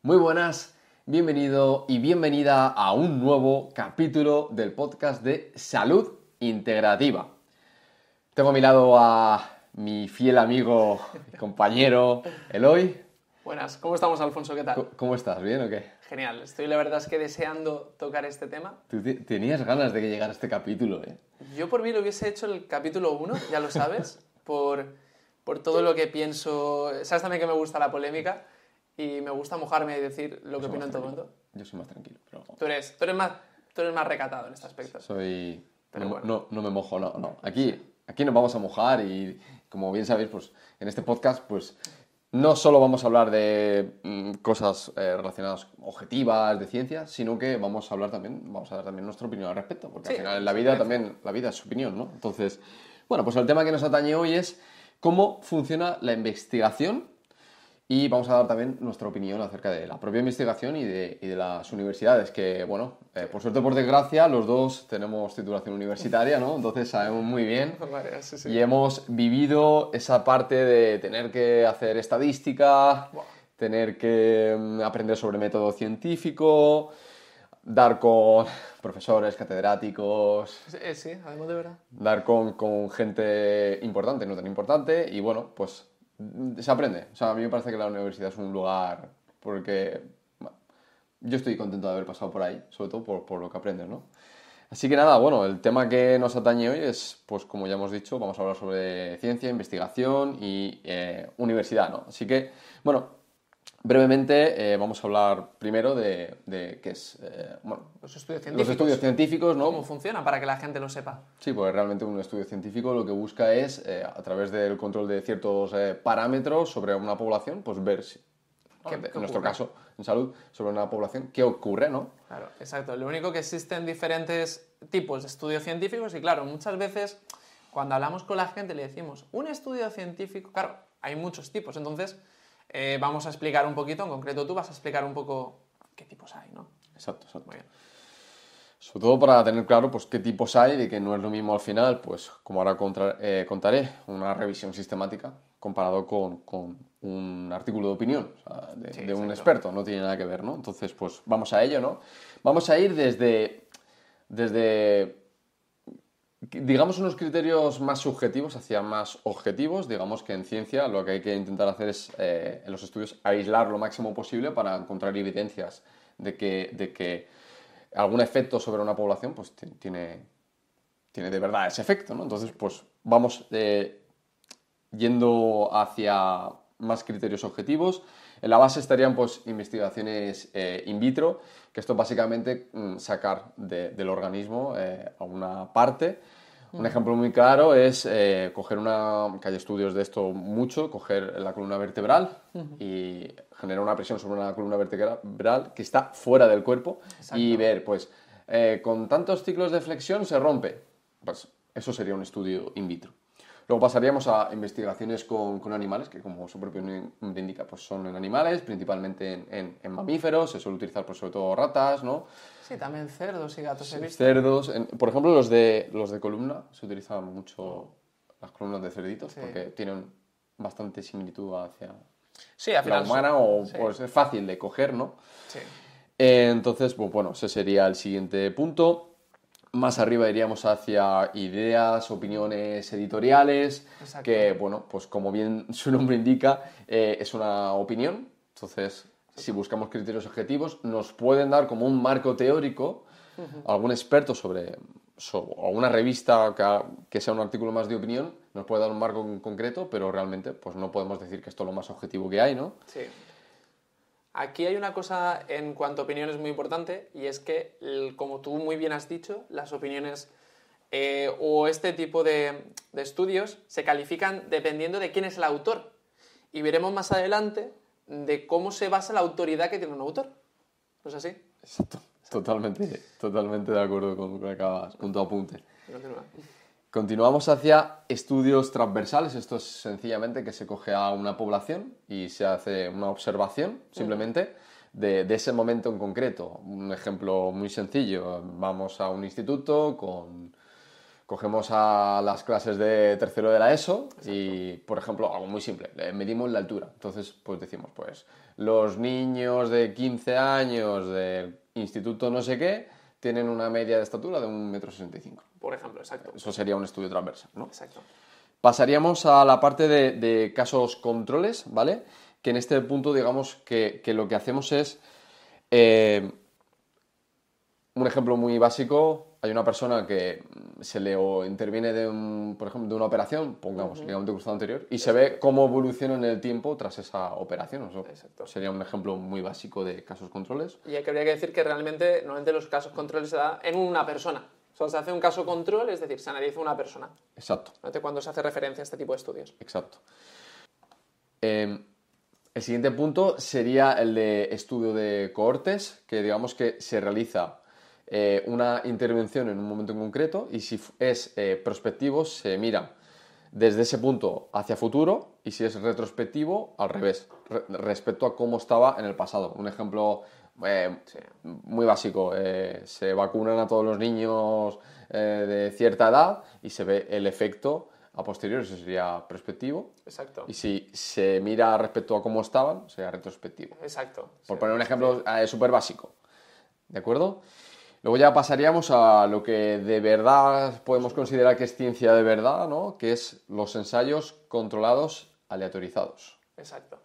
Muy buenas, bienvenido y bienvenida a un nuevo capítulo del podcast de Salud Integrativa. Tengo a mi lado a mi fiel amigo y compañero Eloy. Buenas, ¿cómo estamos, Alfonso? ¿Qué tal? ¿Cómo estás? ¿Bien o qué? Genial, estoy la verdad es que deseando tocar este tema. Tú tenías ganas de que llegara este capítulo, ¿eh? Yo por mí lo hubiese hecho el capítulo 1, ya lo sabes, por todo lo que pienso. Sabes también que me gusta la polémica y me gusta mojarme y decir lo que opino en todo momento. Yo soy más tranquilo, pero... Tú eres más recatado en este aspecto. Pero bueno. no me mojo, no. Aquí nos vamos a mojar y, como bien sabéis, pues en este podcast, pues no solo vamos a hablar de cosas relacionadas objetivas, de ciencia, sino que vamos a dar también nuestra opinión al respecto, porque Sí, al final en la vida también, la vida es su opinión, ¿no? Entonces, bueno, pues el tema que nos atañe hoy es cómo funciona la investigación. Y vamos a dar también nuestra opinión acerca de la propia investigación y de las universidades, que, bueno, por suerte o por desgracia, los dos tenemos titulación universitaria, ¿no? Entonces sabemos muy bien Vale, sí. y hemos vivido esa parte de tener que hacer estadística, tener que aprender sobre método científico, dar con profesores, catedráticos... Sí, además de verdad. Dar con gente importante, no tan importante, y bueno, pues se aprende. O sea, a mí me parece que la universidad es un lugar porque bueno, yo estoy contento de haber pasado por ahí, sobre todo por lo que aprendes, ¿no? Así que nada, bueno, el tema que nos atañe hoy es, pues como ya hemos dicho, vamos a hablar sobre ciencia, investigación y universidad, ¿no? Así que, bueno, brevemente vamos a hablar primero de qué es, Los estudios científicos. los estudios científicos, ¿no? ¿Cómo funciona para que la gente lo sepa? Sí, porque realmente un estudio científico lo que busca es, a través del control de ciertos parámetros sobre una población, pues ver si, en nuestro caso, en salud, sobre una población, qué ocurre, ¿no? Claro, exacto. Lo único que existen diferentes tipos de estudios científicos y claro, muchas veces cuando hablamos con la gente le decimos, un estudio científico, claro, hay muchos tipos, entonces vamos a explicar un poquito, en concreto tú vas a explicar un poco qué tipos hay, ¿no? Exacto. Muy bien. Sobre todo para tener claro pues, qué tipos hay, de que no es lo mismo al final, pues como ahora contaré, una revisión sistemática comparado con un artículo de opinión, o sea, de un experto, no tiene nada que ver, ¿no? Entonces, pues vamos a ello, ¿no? Vamos a ir desde digamos, unos criterios más subjetivos hacia más objetivos. Digamos que en ciencia lo que hay que intentar hacer es, en los estudios, aislar lo máximo posible para encontrar evidencias de que algún efecto sobre una población pues tiene de verdad ese efecto, ¿no? Entonces, pues vamos yendo hacia más criterios objetivos. En la base estarían pues investigaciones in vitro, que esto básicamente sacar del organismo a una parte. Un ejemplo muy claro es coger que hay estudios de esto mucho, coger la columna vertebral y generar una presión sobre una columna vertebral que está fuera del cuerpo. Exacto. Y ver, pues, con tantos ciclos de flexión se rompe. Pues eso sería un estudio in vitro. Luego pasaríamos a investigaciones con animales, que como su propio nombre indica, pues son en animales, principalmente en mamíferos, se suele utilizar pues, sobre todo ratas, ¿no? Sí, también cerdos y gatos he visto. Cerdos, por ejemplo los de columna, se utilizan mucho las columnas de cerditos, sí, porque tienen bastante similitud hacia la humana, pues es fácil de coger, ¿no? Sí. Entonces, pues, bueno, ese sería el siguiente punto. Más arriba iríamos hacia ideas, opiniones editoriales. Exacto. Que, bueno, pues como bien su nombre indica, es una opinión. Entonces, si buscamos criterios objetivos, nos pueden dar como un marco teórico, algún experto o una revista que sea un artículo más de opinión, nos puede dar un marco concreto, pero realmente pues no podemos decir que esto es lo más objetivo que hay, ¿no? Sí. Aquí hay una cosa en cuanto a opiniones muy importante y es que, como tú muy bien has dicho, las opiniones o este tipo de estudios se califican dependiendo de quién es el autor. Y veremos más adelante de cómo se basa la autoridad que tiene un autor. ¿No es así? Exacto. Totalmente de acuerdo con lo que acabas, punto a apunte. Continuamos hacia estudios transversales. Esto es sencillamente que se coge a una población y se hace una observación simplemente de ese momento en concreto. Un ejemplo muy sencillo. Vamos a un instituto con Cogemos a las clases de tercero de la ESO y, por ejemplo, algo muy simple, medimos la altura. Entonces, pues decimos, pues, los niños de 15 años del instituto no sé qué tienen una media de estatura de 1,65 m. Por ejemplo, exacto. Eso sería un estudio transversal, ¿no? Exacto. Pasaríamos a la parte de casos controles, ¿vale? Que en este punto, digamos, que lo que hacemos es... un ejemplo muy básico, hay una persona que se le interviene por ejemplo, de una operación, pongamos, ligamento cruzado anterior, y se ve cómo evoluciona en el tiempo tras esa operación. Eso sería un ejemplo muy básico de casos controles. Y aquí habría que decir que realmente, normalmente los casos controles se dan en una persona. O sea, se hace un caso control, es decir, se analiza una persona. Exacto. Cuando se hace referencia a este tipo de estudios. Exacto. El siguiente punto sería el de estudio de cohortes, que digamos que se realiza una intervención en un momento en concreto y si es prospectivo se mira desde ese punto hacia futuro y si es retrospectivo al revés, respecto a cómo estaba en el pasado. Un ejemplo muy básico, se vacunan a todos los niños de cierta edad y se ve el efecto a posteriori, eso sería prospectivo. Exacto. Y si se mira respecto a cómo estaban, sería retrospectivo. Exacto. Por poner un ejemplo súper básico. ¿De acuerdo? Luego ya pasaríamos a lo que de verdad podemos considerar que es ciencia de verdad, ¿no? Que es los ensayos controlados aleatorizados. Exacto.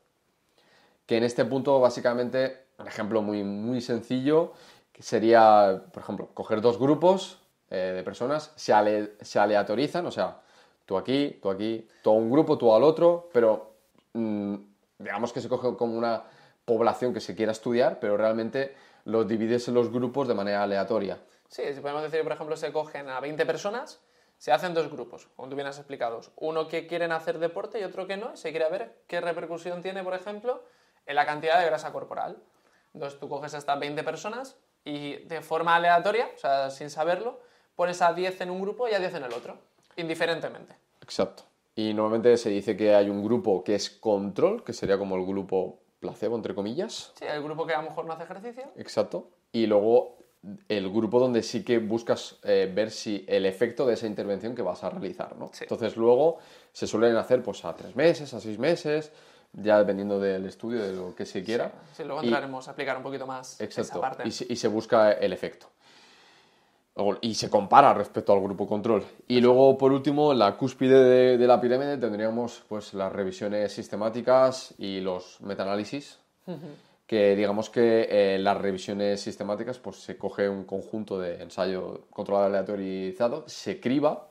Que en este punto, básicamente, un ejemplo muy, muy sencillo, que sería, por ejemplo, coger dos grupos de personas, se aleatorizan, o sea, tú aquí, tú a un grupo, tú al otro, pero digamos que se coge como una población que se quiera estudiar, pero realmente los divides en los grupos de manera aleatoria. Sí, si podemos decir, por ejemplo, se cogen a 20 personas, se hacen dos grupos, como tú bien has explicado. Uno que quieren hacer deporte y otro que no, y se quiere ver qué repercusión tiene, por ejemplo, en la cantidad de grasa corporal. Entonces tú coges a estas 20 personas y de forma aleatoria, o sea, sin saberlo, pones a 10 en un grupo y a 10 en el otro, indiferentemente. Exacto. Y normalmente se dice que hay un grupo que es control, que sería como el grupo placebo, entre comillas. Sí, el grupo que a lo mejor no hace ejercicio. Exacto. Y luego el grupo donde sí que buscas ver si el efecto de esa intervención que vas a realizar, ¿no? Sí. Entonces luego se suelen hacer pues a 3 meses, a 6 meses, ya dependiendo del estudio, de lo que se quiera. Sí, luego entraremos a explicar un poquito más esa parte. Y se busca el efecto. Y se compara respecto al grupo control. Y luego, por último, en la cúspide de la pirámide tendríamos pues, las revisiones sistemáticas y los metaanálisis, que digamos que las revisiones sistemáticas pues, se coge un conjunto de ensayo controlado aleatorizado, se criba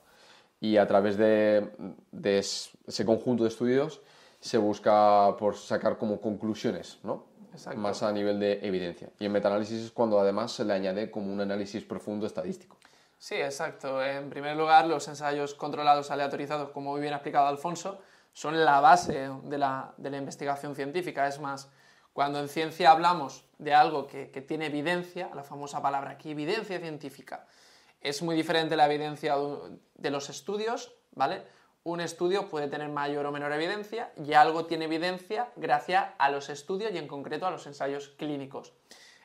y a través de ese conjunto de estudios se busca por sacar como conclusiones, ¿no? Exacto. Más a nivel de evidencia. Y en metaanálisis es cuando además se le añade como un análisis profundo estadístico. Sí, exacto. En primer lugar, los ensayos controlados aleatorizados, como muy bien ha explicado Alfonso, son la base de la investigación científica. Es más, cuando en ciencia hablamos de algo que tiene evidencia, la famosa palabra aquí, evidencia científica, es muy diferente la evidencia de los estudios, ¿vale? Un estudio puede tener mayor o menor evidencia y algo tiene evidencia gracias a los estudios y en concreto a los ensayos clínicos.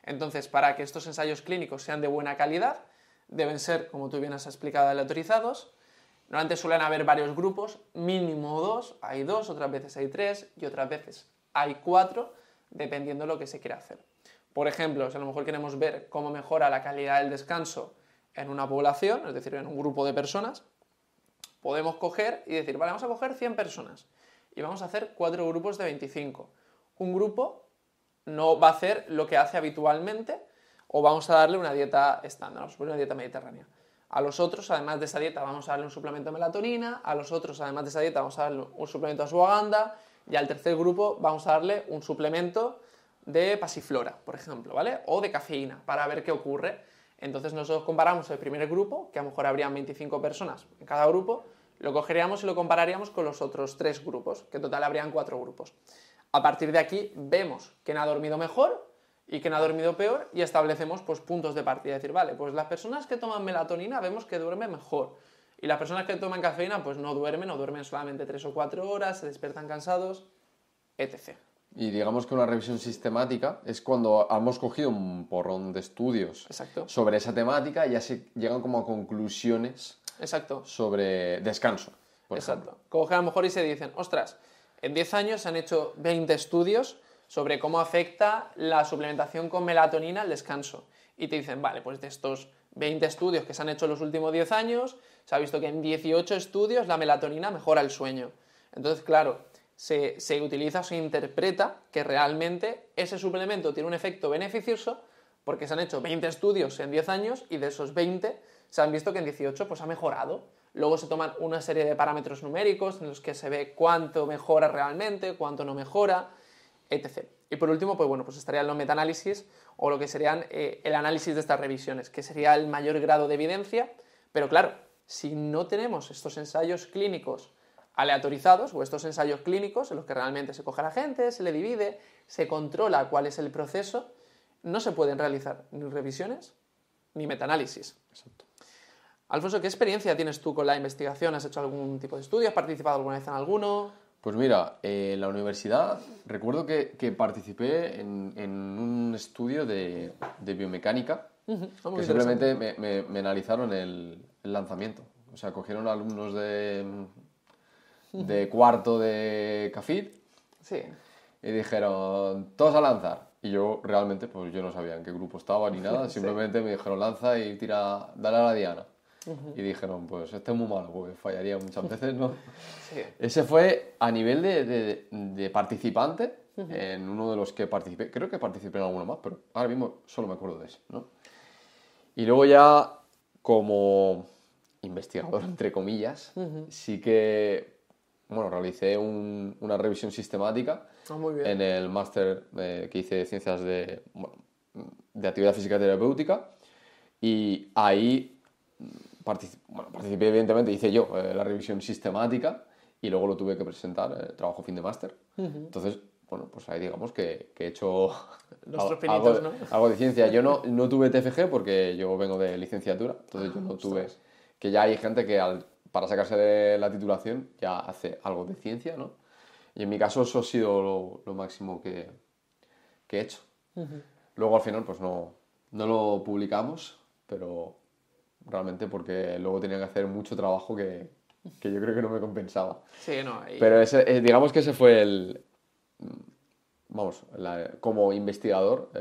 Entonces, para que estos ensayos clínicos sean de buena calidad, deben ser, como tú bien has explicado, aleatorizados. Normalmente suelen haber varios grupos, mínimo 2, hay 2, otras veces hay 3 y otras veces hay 4, dependiendo de lo que se quiera hacer. Por ejemplo, si a lo mejor queremos ver cómo mejora la calidad del descanso en una población, es decir, en un grupo de personas, podemos coger y decir, vale, vamos a coger 100 personas y vamos a hacer 4 grupos de 25. Un grupo no va a hacer lo que hace habitualmente o vamos a darle una dieta estándar, vamos a poner una dieta mediterránea. A los otros, además de esa dieta, vamos a darle un suplemento de melatonina, a los otros, además de esa dieta, vamos a darle un suplemento de ashwagandha y al tercer grupo vamos a darle un suplemento de pasiflora, por ejemplo, ¿vale? O de cafeína, para ver qué ocurre. Entonces nosotros comparamos el primer grupo, que a lo mejor habrían 25 personas en cada grupo, lo cogeríamos y lo compararíamos con los otros 3 grupos, que en total habrían 4 grupos. A partir de aquí vemos quién ha dormido mejor y quién ha dormido peor y establecemos pues, puntos de partida. Es decir, vale, pues las personas que toman melatonina vemos que duermen mejor y las personas que toman cafeína pues no duermen solamente 3 o 4 horas, se despiertan cansados, etc. Y digamos que una revisión sistemática es cuando hemos cogido un porrón de estudios Exacto. sobre esa temática y ya se llegan como a conclusiones Exacto. sobre descanso, por ejemplo. Exacto. Cogen a lo mejor y se dicen, ostras, en 10 años se han hecho 20 estudios sobre cómo afecta la suplementación con melatonina al descanso. Y te dicen, vale, pues de estos 20 estudios que se han hecho en los últimos 10 años, se ha visto que en 18 estudios la melatonina mejora el sueño. Entonces, claro, se utiliza o se interpreta que realmente ese suplemento tiene un efecto beneficioso porque se han hecho 20 estudios en 10 años y de esos 20 se han visto que en 18 pues, ha mejorado. Luego se toman una serie de parámetros numéricos en los que se ve cuánto mejora realmente, cuánto no mejora, etc. Y por último, pues bueno, pues estarían los metaanálisis o lo que serían el análisis de estas revisiones, que sería el mayor grado de evidencia, pero claro, si no tenemos estos ensayos clínicos aleatorizados o estos ensayos clínicos en los que realmente se coge a la gente, se le divide, se controla cuál es el proceso, no se pueden realizar ni revisiones ni metaanálisis. Exacto. Alfonso, ¿qué experiencia tienes tú con la investigación? ¿Has hecho algún tipo de estudio? ¿Has participado alguna vez en alguno? Pues mira, en la universidad recuerdo que participé en un estudio de biomecánica, que simplemente me analizaron el lanzamiento. O sea, cogieron alumnos de cuarto de CAFID Sí. y dijeron, todos a lanzar. Y yo realmente, pues yo no sabía en qué grupo estaba ni nada, simplemente me dijeron, lanza y tira, dale a la diana. Y dijeron, pues este es muy malo, porque fallaría muchas veces, ¿no? Sí. Ese fue a nivel de participante, en uno de los que participé. Creo que participé en alguno más, pero ahora mismo solo me acuerdo de ese, ¿no? Y luego ya, como investigador, entre comillas, sí que, bueno, realicé una revisión sistemática Muy bien. en el máster que hice de Ciencias de Actividad Física y Terapéutica. Y ahí participé, evidentemente, hice yo la revisión sistemática y luego lo tuve que presentar en el trabajo fin de máster. Entonces, bueno, pues ahí digamos que he hecho Nuestros pinitos, ¿no? algo de ciencia. Yo no tuve TFG porque yo vengo de licenciatura, entonces yo no tuve... Que ya hay gente que para sacarse de la titulación ya hace algo de ciencia, ¿no? Y en mi caso eso ha sido lo máximo que he hecho. Luego al final pues no lo publicamos, pero realmente porque luego tenía que hacer mucho trabajo que yo creo que no me compensaba. Sí, no. Pero digamos que ese fue como investigador,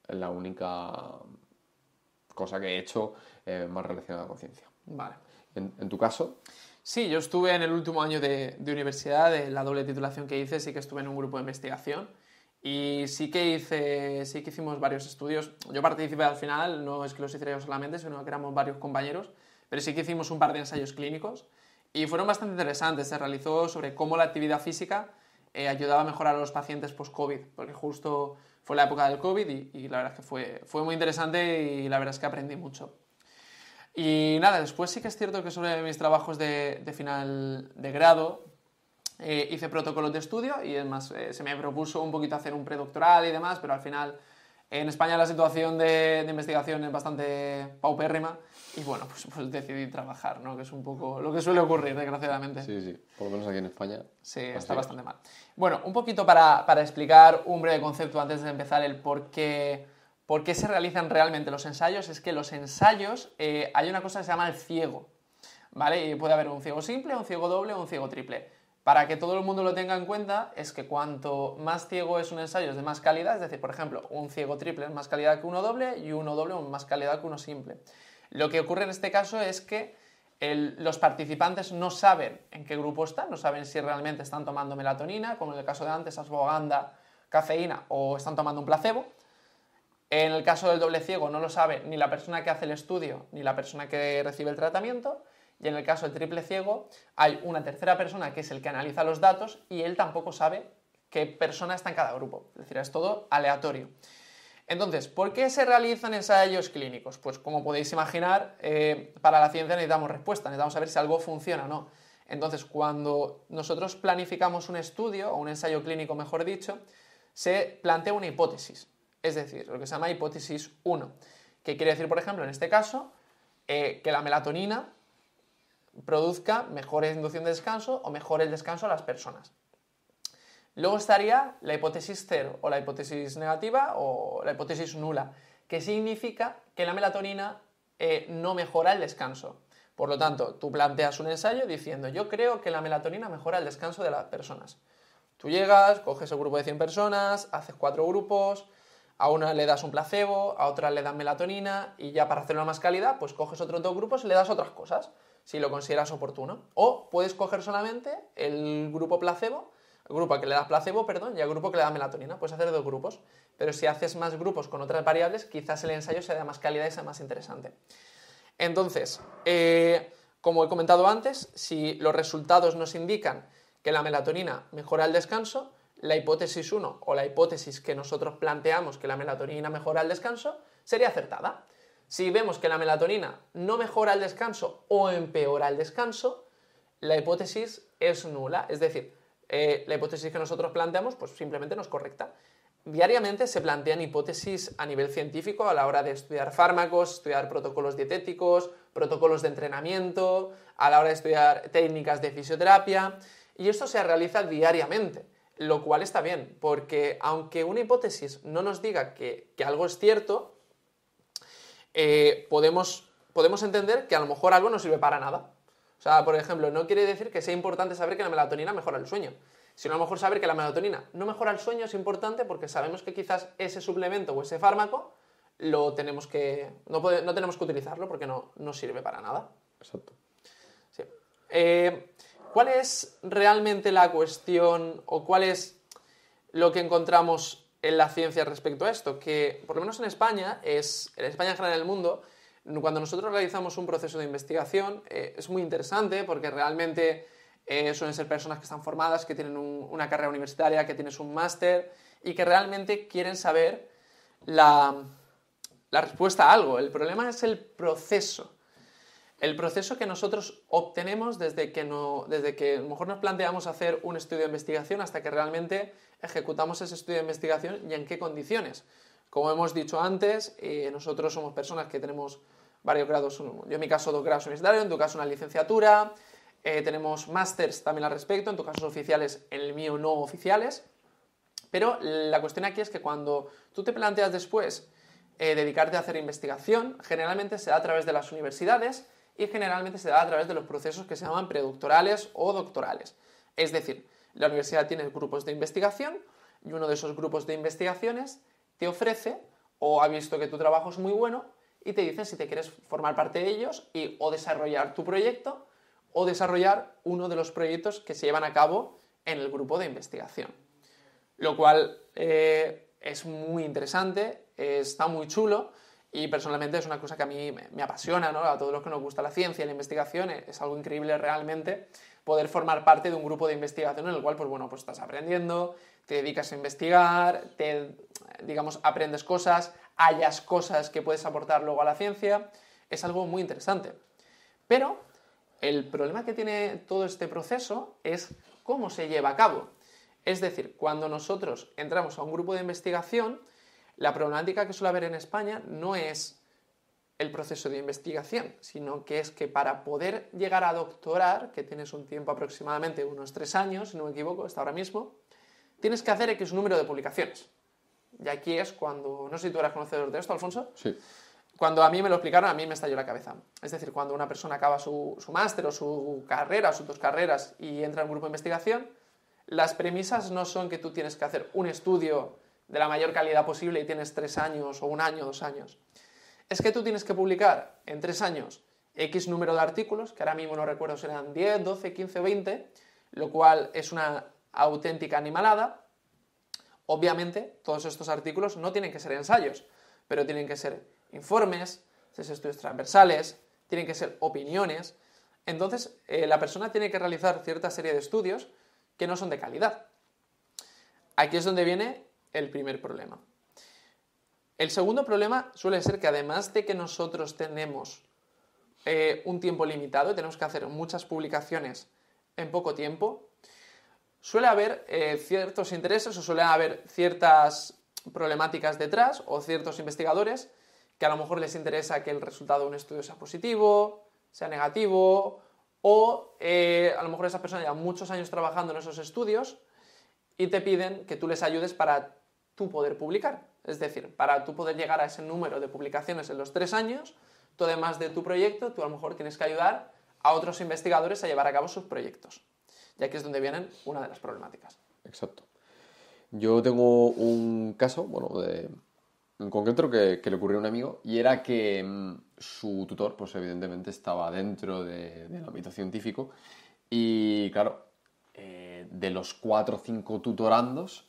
la única cosa que he hecho más relacionada con ciencia. Vale. ¿En tu caso? Sí, yo estuve en el último año de universidad, de la doble titulación que hice, sí que estuve en un grupo de investigación y sí que hicimos varios estudios. Yo participé al final, no es que los hiciera yo solamente, sino que éramos varios compañeros, pero sí que hicimos un par de ensayos clínicos y fueron bastante interesantes. Se realizó sobre cómo la actividad física ayudaba a mejorar a los pacientes post-COVID, porque justo fue la época del COVID y la verdad es que fue muy interesante y la verdad es que aprendí mucho. Y nada, después sí que es cierto que sobre mis trabajos de final de grado hice protocolos de estudio y además se me propuso un poquito hacer un predoctoral y demás, pero al final en España la situación de investigación es bastante paupérrima y bueno, pues decidí trabajar, ¿no? Que es un poco lo que suele ocurrir, desgraciadamente. Sí, por lo menos aquí en España. Sí, está bastante mal. Bueno, un poquito para explicar un breve concepto antes de empezar el por qué se realizan realmente los ensayos. Es que los ensayos, hay una cosa que se llama el ciego, ¿vale? Y puede haber un ciego simple, un ciego doble o un ciego triple. Para que todo el mundo lo tenga en cuenta, es que cuanto más ciego es un ensayo es de más calidad, es decir, por ejemplo, un ciego triple es más calidad que uno doble y uno doble es más calidad que uno simple. Lo que ocurre en este caso es que los participantes no saben en qué grupo están, no saben si realmente están tomando melatonina, como en el caso de antes, ashwagandha, cafeína, o están tomando un placebo. En el caso del doble ciego no lo sabe ni la persona que hace el estudio ni la persona que recibe el tratamiento. Y en el caso del triple ciego hay una tercera persona que es el que analiza los datos y él tampoco sabe qué persona está en cada grupo. Es decir, es todo aleatorio. Entonces, ¿por qué se realizan ensayos clínicos? Pues como podéis imaginar, para la ciencia necesitamos respuesta, necesitamos saber si algo funciona o no. Entonces, cuando nosotros planificamos un estudio, o un ensayo clínico mejor dicho, se plantea una hipótesis. Es decir, lo que se llama hipótesis 1, que quiere decir, por ejemplo, en este caso, que la melatonina produzca mejor inducción de descanso o mejore el descanso a las personas. Luego estaría la hipótesis 0 o la hipótesis negativa o la hipótesis nula, que significa que la melatonina no mejora el descanso. Por lo tanto, tú planteas un ensayo diciendo, yo creo que la melatonina mejora el descanso de las personas. Tú llegas, coges el grupo de 100 personas, haces 4 grupos, a una le das un placebo, a otra le das melatonina y ya para hacerlo más calidad, pues coges otros 2 grupos y le das otras cosas, si lo consideras oportuno. O puedes coger solamente el grupo placebo, el grupo al que le das placebo, perdón, y el grupo que le da melatonina. Puedes hacer 2 grupos, pero si haces más grupos con otras variables, quizás el ensayo sea de más calidad y sea más interesante. Entonces, como he comentado antes, si los resultados nos indican que la melatonina mejora el descanso, la hipótesis 1 o la hipótesis que nosotros planteamos que la melatonina mejora el descanso sería acertada. Si vemos que la melatonina no mejora el descanso o empeora el descanso, la hipótesis es nula, es decir, la hipótesis que nosotros planteamos pues simplemente no es correcta. Diariamente se plantean hipótesis a nivel científico a la hora de estudiar fármacos, estudiar protocolos dietéticos, protocolos de entrenamiento, a la hora de estudiar técnicas de fisioterapia, y esto se realiza diariamente, lo cual está bien, porque aunque una hipótesis no nos diga que algo es cierto, podemos entender que a lo mejor algo no sirve para nada. O sea, por ejemplo, no quiere decir que sea importante saber que la melatonina mejora el sueño, sino a lo mejor saber que la melatonina no mejora el sueño es importante porque sabemos que quizás ese suplemento o ese fármaco no tenemos que utilizarlo porque no sirve para nada. Exacto. Sí. ¿Cuál es realmente la cuestión o cuál es lo que encontramos en la ciencia respecto a esto? Que por lo menos en España en general en el mundo, cuando nosotros realizamos un proceso de investigación es muy interesante porque realmente suelen ser personas que están formadas, que tienen una carrera universitaria, que tienes un máster y que realmente quieren saber la respuesta a algo. El problema es el proceso. El proceso que nosotros obtenemos desde que a lo mejor nos planteamos hacer un estudio de investigación hasta que realmente ejecutamos ese estudio de investigación y en qué condiciones. Como hemos dicho antes, nosotros somos personas que tenemos varios grados, yo en mi caso 2 grados universitarios, en tu caso una licenciatura, tenemos másters también al respecto, en tu caso oficiales, en el mío no oficiales, pero la cuestión aquí es que cuando tú te planteas después dedicarte a hacer investigación, generalmente se da a través de las universidades y generalmente se da a través de los procesos que se llaman predoctorales o doctorales. Es decir, la universidad tiene grupos de investigación y uno de esos grupos de investigaciones te ofrece o ha visto que tu trabajo es muy bueno y te dicen si te quieres formar parte de ellos y o desarrollar tu proyecto o desarrollar uno de los proyectos que se llevan a cabo en el grupo de investigación. Lo cual es muy interesante, está muy chulo y personalmente es una cosa que a mí me apasiona, ¿no? A todos los que nos gusta la ciencia y la investigación es algo increíble realmente poder formar parte de un grupo de investigación en el cual pues estás aprendiendo, te dedicas a investigar, aprendes cosas, hallas cosas que puedes aportar luego a la ciencia, es algo muy interesante. Pero el problema que tiene todo este proceso es cómo se lleva a cabo. Es decir, cuando nosotros entramos a un grupo de investigación, la problemática que suele haber en España no es el proceso de investigación, sino que es que para poder llegar a doctorar, que tienes un tiempo aproximadamente unos 3 años, si no me equivoco, hasta ahora mismo, tienes que hacer X número de publicaciones. Y aquí es cuando, no sé si tú eras conocedor de esto, Alfonso. Sí. Cuando a mí me lo explicaron, a mí me estalló la cabeza. Es decir, cuando una persona acaba su máster o su carrera o sus 2 carreras y entra en un grupo de investigación, las premisas no son que tú tienes que hacer un estudio de la mayor calidad posible y tienes 3 años o 1 año, 2 años. Es que tú tienes que publicar en 3 años X número de artículos, que ahora mismo no recuerdo si eran 10, 12, 15, 20, lo cual es una auténtica animalada. Obviamente, todos estos artículos no tienen que ser ensayos, pero tienen que ser informes, estudios transversales, tienen que ser opiniones. Entonces, la persona tiene que realizar cierta serie de estudios que no son de calidad. Aquí es donde viene el primer problema. El segundo problema suele ser que además de que nosotros tenemos un tiempo limitado y tenemos que hacer muchas publicaciones en poco tiempo, suele haber ciertos intereses o suele haber ciertas problemáticas detrás o ciertos investigadores que a lo mejor les interesa que el resultado de un estudio sea positivo, sea negativo, o a lo mejor esas personas llevan muchos años trabajando en esos estudios y te piden que tú les ayudes para tú poder publicar. Es decir, para tú poder llegar a ese número de publicaciones en los 3 años, tú además de tu proyecto, tú a lo mejor tienes que ayudar a otros investigadores a llevar a cabo sus proyectos. Y aquí es donde vienen una de las problemáticas. Exacto. Yo tengo un caso, en concreto que le ocurrió a un amigo, y era que su tutor, pues evidentemente estaba dentro del ámbito científico, y claro, de los 4 o 5 tutorandos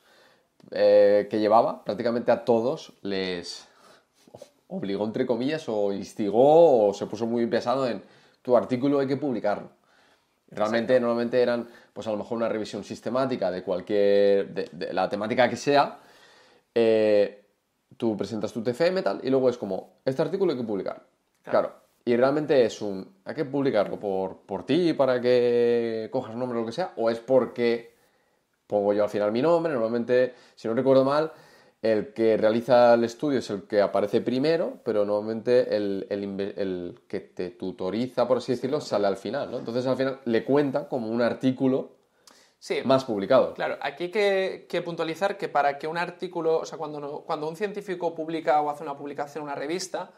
que llevaba, prácticamente a todos les obligó, entre comillas, o instigó, o se puso muy pesado en tu artículo hay que publicarlo. Realmente, Exacto. normalmente eran, pues a lo mejor una revisión sistemática de cualquier, de la temática que sea. Tú presentas tu TFM tal, y luego es como, este artículo hay que publicar. Claro. Y realmente es hay que publicarlo por ti para que cojas nombre o lo que sea, o es porque pongo yo al final mi nombre. Normalmente, si no recuerdo mal, el que realiza el estudio es el que aparece primero, pero normalmente el que te tutoriza, por así decirlo, sale al final, ¿no? Entonces al final le cuenta como un artículo Sí, más publicado. claro, aquí hay que puntualizar que para que un artículo, o sea, cuando un científico publica o hace una publicación en una revista,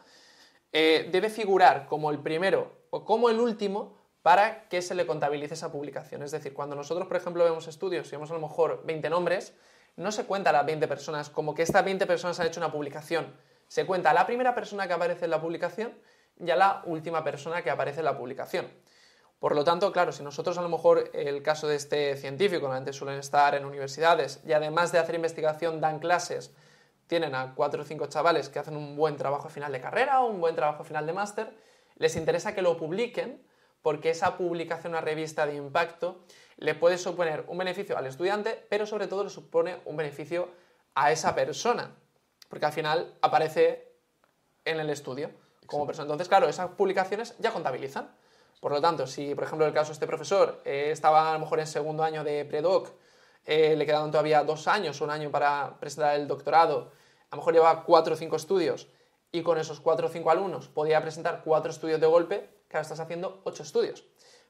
debe figurar como el primero o como el último para que se le contabilice esa publicación. Es decir, cuando nosotros, por ejemplo, vemos estudios y vemos a lo mejor 20 nombres, no se cuenta a las 20 personas como que estas 20 personas han hecho una publicación. Se cuenta a la primera persona que aparece en la publicación y a la última persona que aparece en la publicación. Por lo tanto, claro, si nosotros a lo mejor el caso de este científico, normalmente suelen estar en universidades y además de hacer investigación dan clases, tienen a 4 o 5 chavales que hacen un buen trabajo final de carrera o un buen trabajo final de máster, les interesa que lo publiquen porque esa publicación en una revista de impacto le puede suponer un beneficio al estudiante, pero sobre todo le supone un beneficio a esa persona, porque al final aparece en el estudio como persona. Entonces, claro, esas publicaciones ya contabilizan. Por lo tanto, si, por ejemplo, en el caso de este profesor estaba a lo mejor en segundo año de predoc, le quedaban todavía 2 años o 1 año para presentar el doctorado, a lo mejor llevaba 4 o 5 estudios y con esos 4 o 5 alumnos podía presentar 4 estudios de golpe, claro, estás haciendo 8 estudios.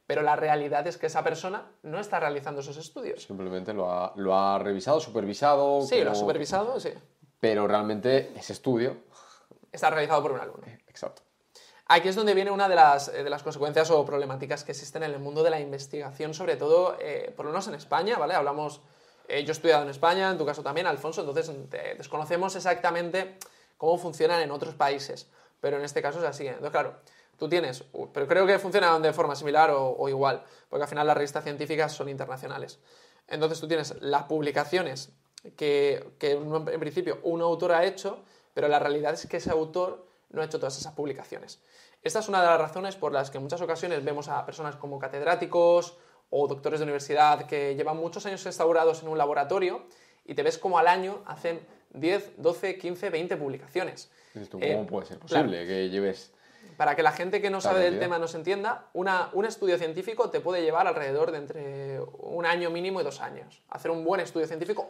Pero la realidad es que esa persona no está realizando esos estudios. Simplemente lo ha revisado, supervisado. Sí, lo ha supervisado, sí. Pero realmente ese estudio está realizado por un alumno. Exacto. Aquí es donde viene una de las consecuencias o problemáticas que existen en el mundo de la investigación, sobre todo, por lo menos en España, ¿vale? Hablamos, yo he estudiado en España, en tu caso también, Alfonso, entonces desconocemos exactamente cómo funcionan en otros países, pero en este caso es así. Entonces, claro, tú tienes, pero creo que funcionan de forma similar o igual, porque al final las revistas científicas son internacionales. Entonces tú tienes las publicaciones que en principio un autor ha hecho, pero la realidad es que ese autor no ha hecho todas esas publicaciones. Esta es una de las razones por las que en muchas ocasiones vemos a personas como catedráticos o doctores de universidad que llevan muchos años instaurados en un laboratorio y te ves como al año hacen 10, 12, 15, 20 publicaciones. ¿Cómo puede ser posible que lleves...? Para que la gente que no sabe del tema nos entienda, un estudio científico te puede llevar alrededor de entre 1 año mínimo y 2 años. Hacer un buen estudio científico,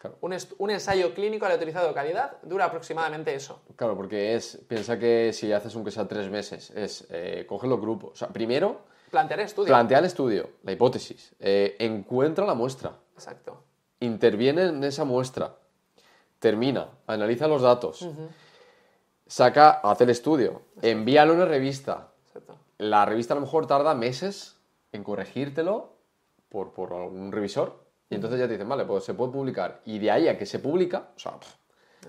Claro. Un ensayo clínico aleatorizado de calidad dura aproximadamente eso. Claro, porque piensa que si haces un que sea 3 meses, coge los grupos. O sea, primero... Plantear el estudio, la hipótesis. Encuentra la muestra. Exacto. Interviene en esa muestra. Termina, analiza los datos. Hace el estudio. Exacto. Envíalo a una revista. Exacto. La revista a lo mejor tarda meses en corregírtelo por algún revisor. Y entonces ya te dicen, vale, pues se puede publicar. Y de ahí a que se publica, o sea...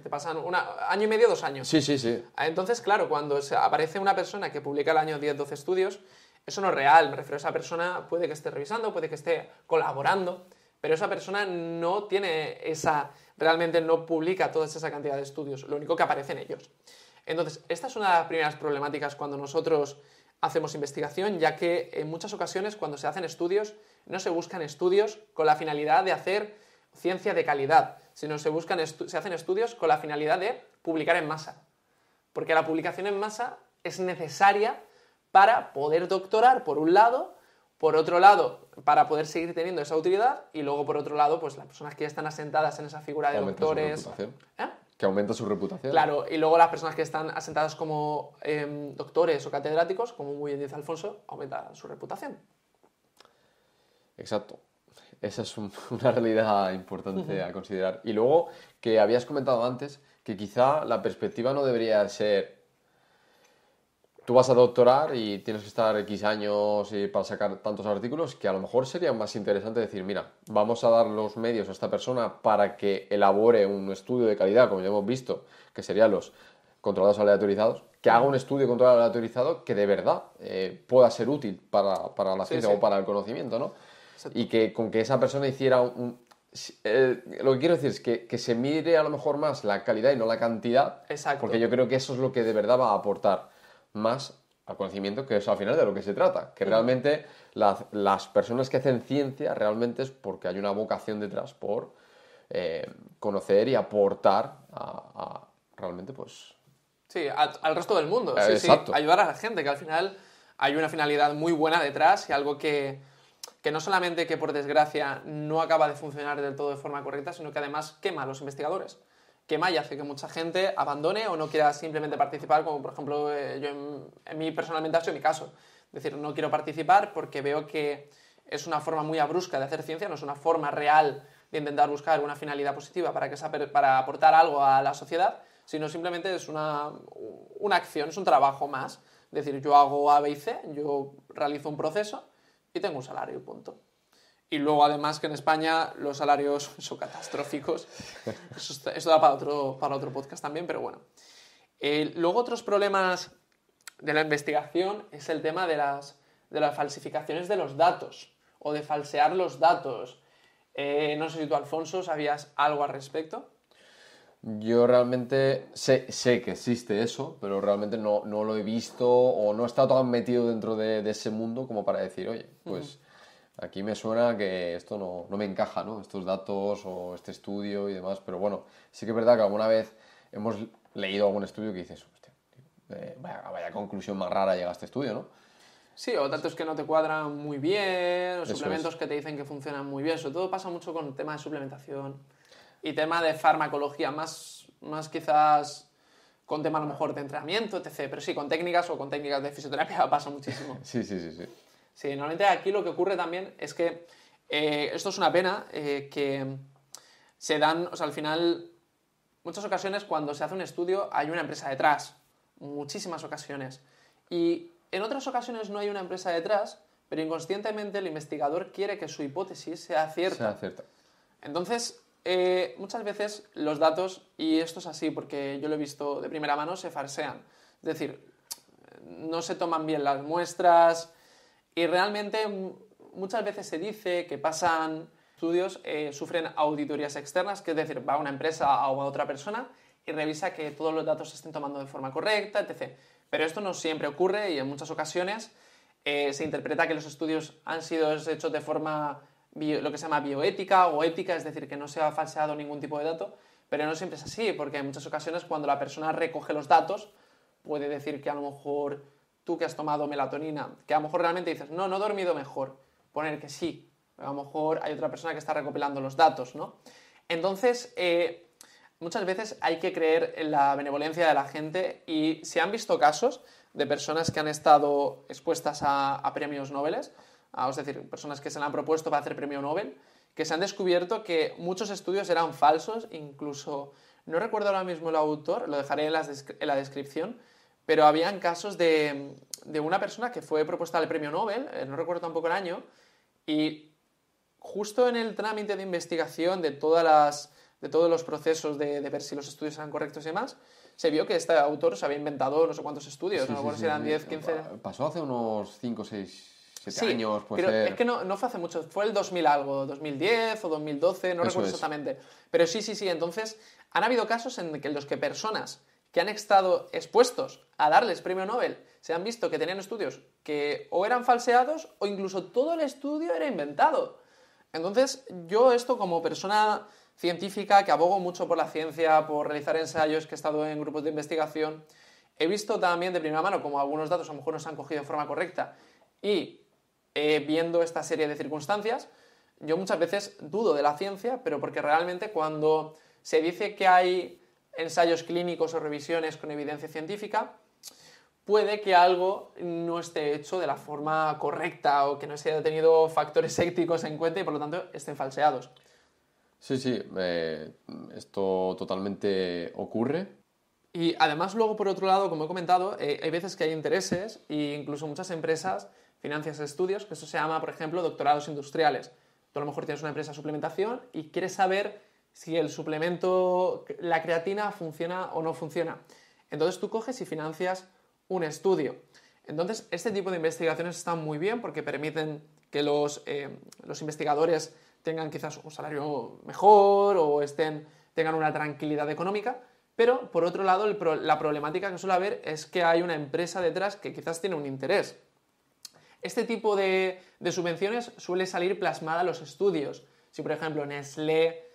Te pasan año y medio, 2 años. Sí, sí, sí. Entonces, claro, cuando aparece una persona que publica al año 10, 12 estudios, eso no es real. Me refiero a esa persona, puede que esté revisando, puede que esté colaborando, pero esa persona no tiene realmente no publica toda esa cantidad de estudios, lo único que aparece en ellos. Entonces, esta es una de las primeras problemáticas cuando nosotros hacemos investigación, ya que en muchas ocasiones cuando se hacen estudios, no se buscan estudios con la finalidad de hacer ciencia de calidad, sino se hacen estudios con la finalidad de publicar en masa. Porque la publicación en masa es necesaria para poder doctorar, por un lado, por otro lado, para poder seguir teniendo esa utilidad, y luego, por otro lado, pues las personas que ya están asentadas en esa figura de doctores... Que aumenta su reputación. Claro, y luego las personas que están asentadas como doctores o catedráticos, como muy bien dice Alfonso, aumenta su reputación. Exacto. Esa es una realidad importante a considerar. Y luego, que habías comentado antes, que quizá la perspectiva no debería ser tú vas a doctorar y tienes que estar X años y para sacar tantos artículos que a lo mejor sería más interesante decir, mira, vamos a dar los medios a esta persona para que elabore un estudio de calidad, como ya hemos visto, que serían los controlados aleatorizados, que haga un estudio controlado aleatorizado que de verdad pueda ser útil para la ciencia o para el conocimiento, ¿no? Exacto. Y que con que esa persona hiciera lo que quiero decir es que se mire a lo mejor más la calidad y no la cantidad, Exacto. porque yo creo que eso es lo que de verdad va a aportar más al conocimiento, que es al final de lo que se trata, que realmente las personas que hacen ciencia realmente es porque hay una vocación detrás por conocer y aportar a realmente pues... Sí, al resto del mundo. Sí, Exacto. sí, ayudar a la gente, que al final hay una finalidad muy buena detrás y algo que no solamente que por desgracia no acaba de funcionar del todo de forma correcta, sino que además quema a los investigadores. Quema y hace que mucha gente abandone o no quiera simplemente participar, como por ejemplo yo en mí personalmente ha sido mi caso. Es decir, no quiero participar porque veo que es una forma muy abrupta de hacer ciencia, no es una forma real de intentar buscar una finalidad positiva para aportar algo a la sociedad, sino simplemente es una acción, es un trabajo más. Es decir, yo hago A, B y C, yo realizo un proceso y tengo un salario, punto. Y luego, además, que en España los salarios son catastróficos. Eso da para otro podcast también, pero bueno. Luego, otros problemas de la investigación es el tema de las falsificaciones de los datos o de falsear los datos. No sé si tú, Alfonso, sabías algo al respecto. Yo realmente sé que existe eso, pero realmente no lo he visto o no he estado tan metido dentro de ese mundo como para decir, oye, pues aquí me suena que esto no me encaja, ¿no? Estos datos o este estudio y demás, pero bueno, sí que es verdad que alguna vez hemos leído algún estudio que dices, hostia, vaya conclusión más rara llega a este estudio, ¿no? Sí, o datos que no te cuadran muy bien, o Eso suplementos que te dicen que funcionan muy bien. Sobre todo pasa mucho con el tema de suplementación y tema de farmacología, más quizás con tema a lo mejor de entrenamiento, etc. Pero sí, con técnicas o con técnicas de fisioterapia pasa muchísimo. Sí. Sí, normalmente aquí lo que ocurre también es que esto es una pena, que se dan, o sea, al final, muchas ocasiones cuando se hace un estudio hay una empresa detrás, muchísimas ocasiones. Y en otras ocasiones no hay una empresa detrás, pero inconscientemente el investigador quiere que su hipótesis sea cierta. Entonces, muchas veces los datos, y esto es así porque yo lo he visto de primera mano, se falsean. Es decir, no se toman bien las muestras y realmente muchas veces se dice que pasan estudios, sufren auditorías externas, que es decir, va a una empresa o a otra persona y revisa que todos los datos se estén tomando de forma correcta, etc. Pero esto no siempre ocurre y en muchas ocasiones se interpreta que los estudios han sido hechos de forma lo que se llama bioética o ética, es decir, que no se ha falseado ningún tipo de dato, pero no siempre es así, porque en muchas ocasiones cuando la persona recoge los datos puede decir que a lo mejor tú que has tomado melatonina, que a lo mejor realmente dices, no he dormido mejor, poner que sí, pero a lo mejor hay otra persona que está recopilando los datos, ¿no? Entonces, muchas veces hay que creer en la benevolencia de la gente y se han visto casos de personas que han estado expuestas a premios Nobel, es decir, personas que se le han propuesto para hacer premio Nobel, que se han descubierto que muchos estudios eran falsos, incluso, no recuerdo ahora mismo el autor, lo dejaré en la descripción, pero habían casos de una persona que fue propuesta al premio Nobel, no recuerdo tampoco el año, y justo en el trámite de investigación de todos los procesos de ver si los estudios eran correctos y demás, se vio que este autor se había inventado no sé cuántos estudios, no recuerdo si eran 10, 15... Pasó hace unos 5, 6, 7 años, puede pero ser. es que no fue hace mucho, fue el 2000 algo, 2010 o 2012, no recuerdo exactamente. Pero sí, entonces han habido casos en los que personas que han estado expuestos a darles premio Nobel se han visto que tenían estudios que o eran falseados o incluso todo el estudio era inventado. Entonces, yo esto como persona científica que abogo mucho por la ciencia, por realizar ensayos, que he estado en grupos de investigación, he visto también de primera mano como algunos datos a lo mejor no se han cogido de forma correcta y viendo esta serie de circunstancias, yo muchas veces dudo de la ciencia, pero porque realmente cuando se dice que hay ensayos clínicos o revisiones con evidencia científica, puede que algo no esté hecho de la forma correcta o que no se haya tenido factores éticos en cuenta y por lo tanto estén falseados. Sí, esto totalmente ocurre Y además luego, por otro lado, como he comentado, hay veces que hay intereses e incluso muchas empresas financian estudios, que eso se llama, por ejemplo, doctorados industriales. Tú a lo mejor tienes una empresa de suplementación y quieres saber si el suplemento, la creatina, funciona o no funciona. Entonces tú coges y financias un estudio. Entonces este tipo de investigaciones están muy bien porque permiten que los investigadores tengan quizás un salario mejor o tengan una tranquilidad económica, pero por otro lado la problemática que suele haber es que hay una empresa detrás que quizás tiene un interés. Este tipo de subvenciones suele salir plasmada en los estudios. Si por ejemplo Nestlé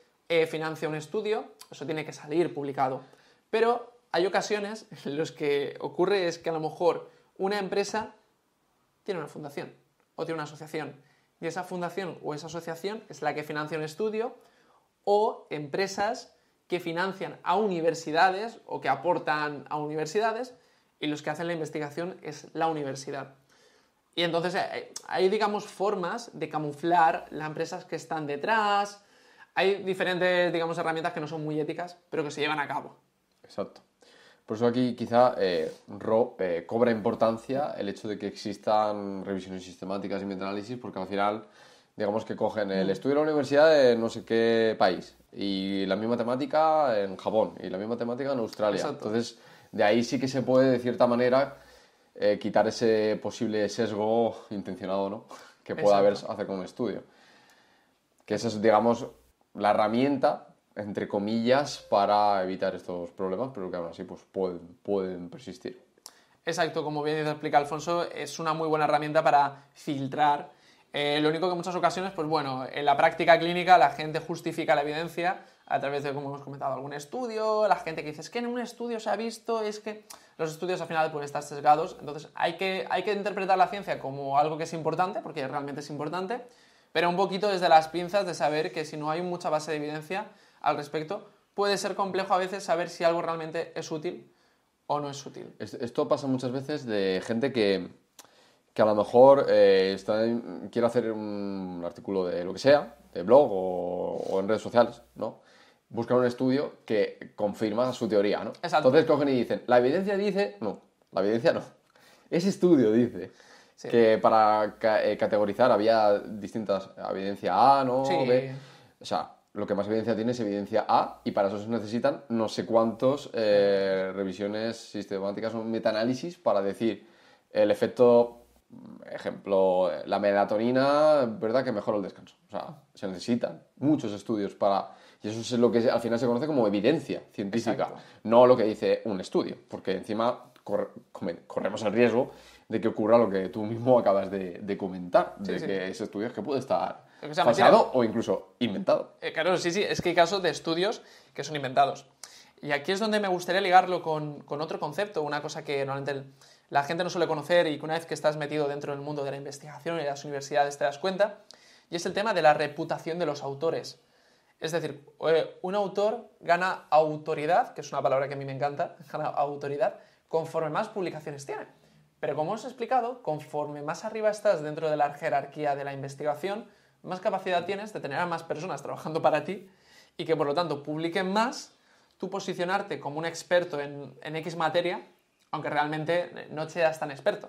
financia un estudio, eso tiene que salir publicado. Pero hay ocasiones en las que ocurre es que a lo mejor una empresa tiene una fundación o tiene una asociación y esa fundación o esa asociación es la que financia un estudio, o empresas que financian a universidades o que aportan a universidades y los que hacen la investigación es la universidad. Y entonces hay, digamos, formas de camuflar las empresas que están detrás. Hay diferentes, digamos, herramientas que no son muy éticas, pero que se llevan a cabo. Exacto. Por eso aquí quizá cobra importancia el hecho de que existan revisiones sistemáticas y metaanálisis, porque al final, digamos que cogen el estudio de la universidad de no sé qué país y la misma temática en Japón y la misma temática en Australia. Exacto. Entonces, de ahí sí que se puede, de cierta manera, quitar ese posible sesgo intencionado, ¿no? Que pueda haber hacer con un estudio. Que esa es, digamos, la herramienta, entre comillas, para evitar estos problemas, pero que aún así pues, pueden persistir. Exacto, como bien explica Alfonso, es una muy buena herramienta para filtrar. Lo único que en muchas ocasiones, pues bueno, en la práctica clínica la gente justifica la evidencia a través de, como hemos comentado, algún estudio, la gente que dice, es que en un estudio se ha visto, es que los estudios al final pueden estar sesgados, entonces hay que interpretar la ciencia como algo que es importante, porque realmente es importante, pero un poquito desde las pinzas de saber que si no hay mucha base de evidencia al respecto, puede ser complejo a veces saber si algo realmente es útil o no es útil. Esto pasa muchas veces de gente que a lo mejor quiere hacer un artículo de lo que sea, de blog o en redes sociales, ¿no? Buscan un estudio que confirma su teoría, ¿no? Exacto. Entonces cogen y dicen, la evidencia dice... No, la evidencia no. Ese estudio dice que para categorizar había distintas... Evidencia A, ¿no? Sí. B. O sea, lo que más evidencia tiene es evidencia A y para eso se necesitan no sé cuántos revisiones sistemáticas o metaanálisis para decir el efecto, ejemplo, la melatonina, ¿verdad? Que mejora el descanso. O sea, se necesitan muchos estudios para... Y eso es lo que al final se conoce como evidencia científica, Exacto. no lo que dice un estudio, porque encima corremos el riesgo de que ocurra lo que tú mismo acabas de comentar, de que ese estudio es que puede estar falseado o incluso inventado. Claro, sí, es que hay casos de estudios que son inventados. Y aquí es donde me gustaría ligarlo con otro concepto, una cosa que normalmente la gente no suele conocer y que una vez que estás metido dentro del mundo de la investigación y de las universidades te das cuenta, y es el tema de la reputación de los autores. Es decir, un autor gana autoridad, que es una palabra que a mí me encanta, gana autoridad, conforme más publicaciones tiene. Pero como os he explicado, conforme más arriba estás dentro de la jerarquía de la investigación, más capacidad tienes de tener a más personas trabajando para ti y que por lo tanto publiquen más, tú posicionarte como un experto en X materia, aunque realmente no seas tan experto.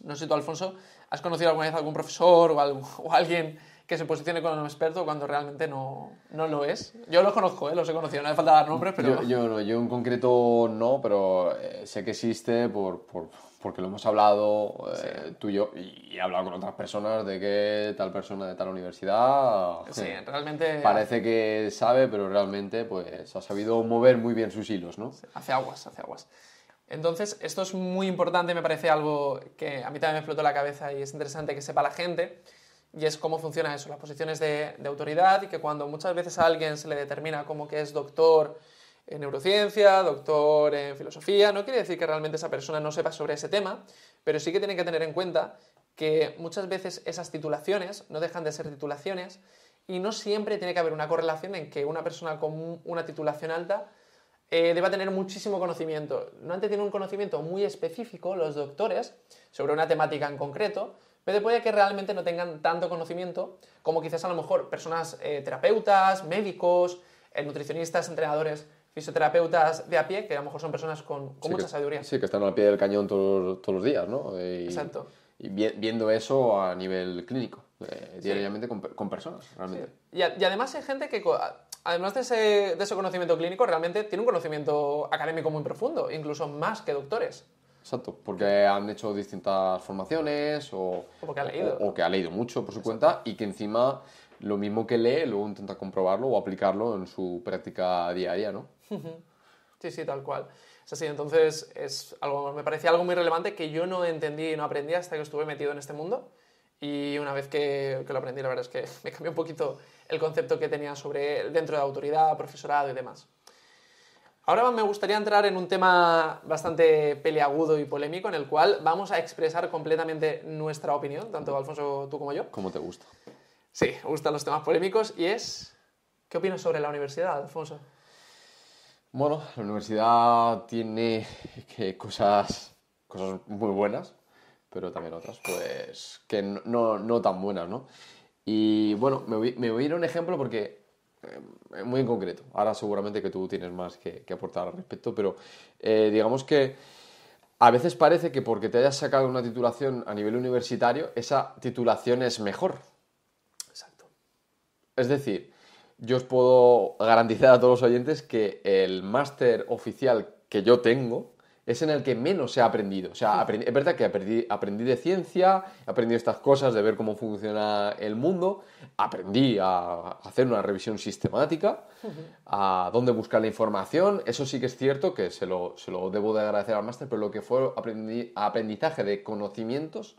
No sé tú, Alfonso, ¿has conocido alguna vez algún profesor o alguien que se posicione como un experto cuando realmente no lo es? Yo los conozco, los he conocido, no hace falta dar nombres, pero... Yo en concreto no, pero sé que existe porque lo hemos hablado tú y yo, y he hablado con otras personas de que tal persona de tal universidad Sí, realmente... parece que sabe, pero realmente pues ha sabido mover muy bien sus hilos, ¿no? Hace aguas. Entonces, esto es muy importante, me parece algo que a mí también me explotó la cabeza y es interesante que sepa la gente, y es cómo funciona eso, las posiciones de autoridad, y que cuando muchas veces a alguien se le determina como que es doctor en neurociencia, doctor en filosofía, no quiere decir que realmente esa persona no sepa sobre ese tema, pero sí que tiene que tener en cuenta que muchas veces esas titulaciones no dejan de ser titulaciones y no siempre tiene que haber una correlación en que una persona con una titulación alta deba tener muchísimo conocimiento. Normalmente tienen un conocimiento muy específico los doctores sobre una temática en concreto, pero puede que realmente no tengan tanto conocimiento como quizás a lo mejor personas terapeutas, médicos, nutricionistas, entrenadores fisioterapeutas de a pie, que a lo mejor son personas con mucha sabiduría. Sí, que están al pie del cañón todos los días, ¿no? Exacto. Y viendo eso a nivel clínico, diariamente con personas, realmente. Sí. Y además hay gente que, además de ese conocimiento clínico, realmente tiene un conocimiento académico muy profundo, incluso más que doctores. Exacto, porque han hecho distintas formaciones o porque ha leído. O que ha leído mucho por su cuenta y que encima lo mismo que lee, luego intenta comprobarlo o aplicarlo en su práctica diaria, ¿no? Sí, tal cual. Es así, entonces me parecía algo muy relevante que yo no entendí y no aprendí hasta que estuve metido en este mundo. Y una vez que lo aprendí, la verdad es que me cambió un poquito el concepto que tenía sobre dentro de autoridad, profesorado y demás. Ahora me gustaría entrar en un tema bastante peliagudo y polémico en el cual vamos a expresar completamente nuestra opinión, tanto Alfonso, tú como yo. ¿Cómo te gusta? Sí, me gustan los temas polémicos y es... ¿Qué opinas sobre la universidad, Alfonso? Bueno, la universidad tiene cosas muy buenas, pero también otras, pues, que no tan buenas, ¿no? Y bueno, me voy a ir a un ejemplo porque muy en concreto. Ahora seguramente que tú tienes más que aportar al respecto, pero digamos que a veces parece que porque te hayas sacado una titulación a nivel universitario, esa titulación es mejor. Exacto. Es decir, yo os puedo garantizar a todos los oyentes que el máster oficial que yo tengo es en el que menos he aprendido. O sea, es verdad que aprendí de ciencia, he aprendido estas cosas de ver cómo funciona el mundo, aprendí a hacer una revisión sistemática, a dónde buscar la información. Eso sí que es cierto que se lo debo de agradecer al máster, pero lo que fue aprendizaje de conocimientos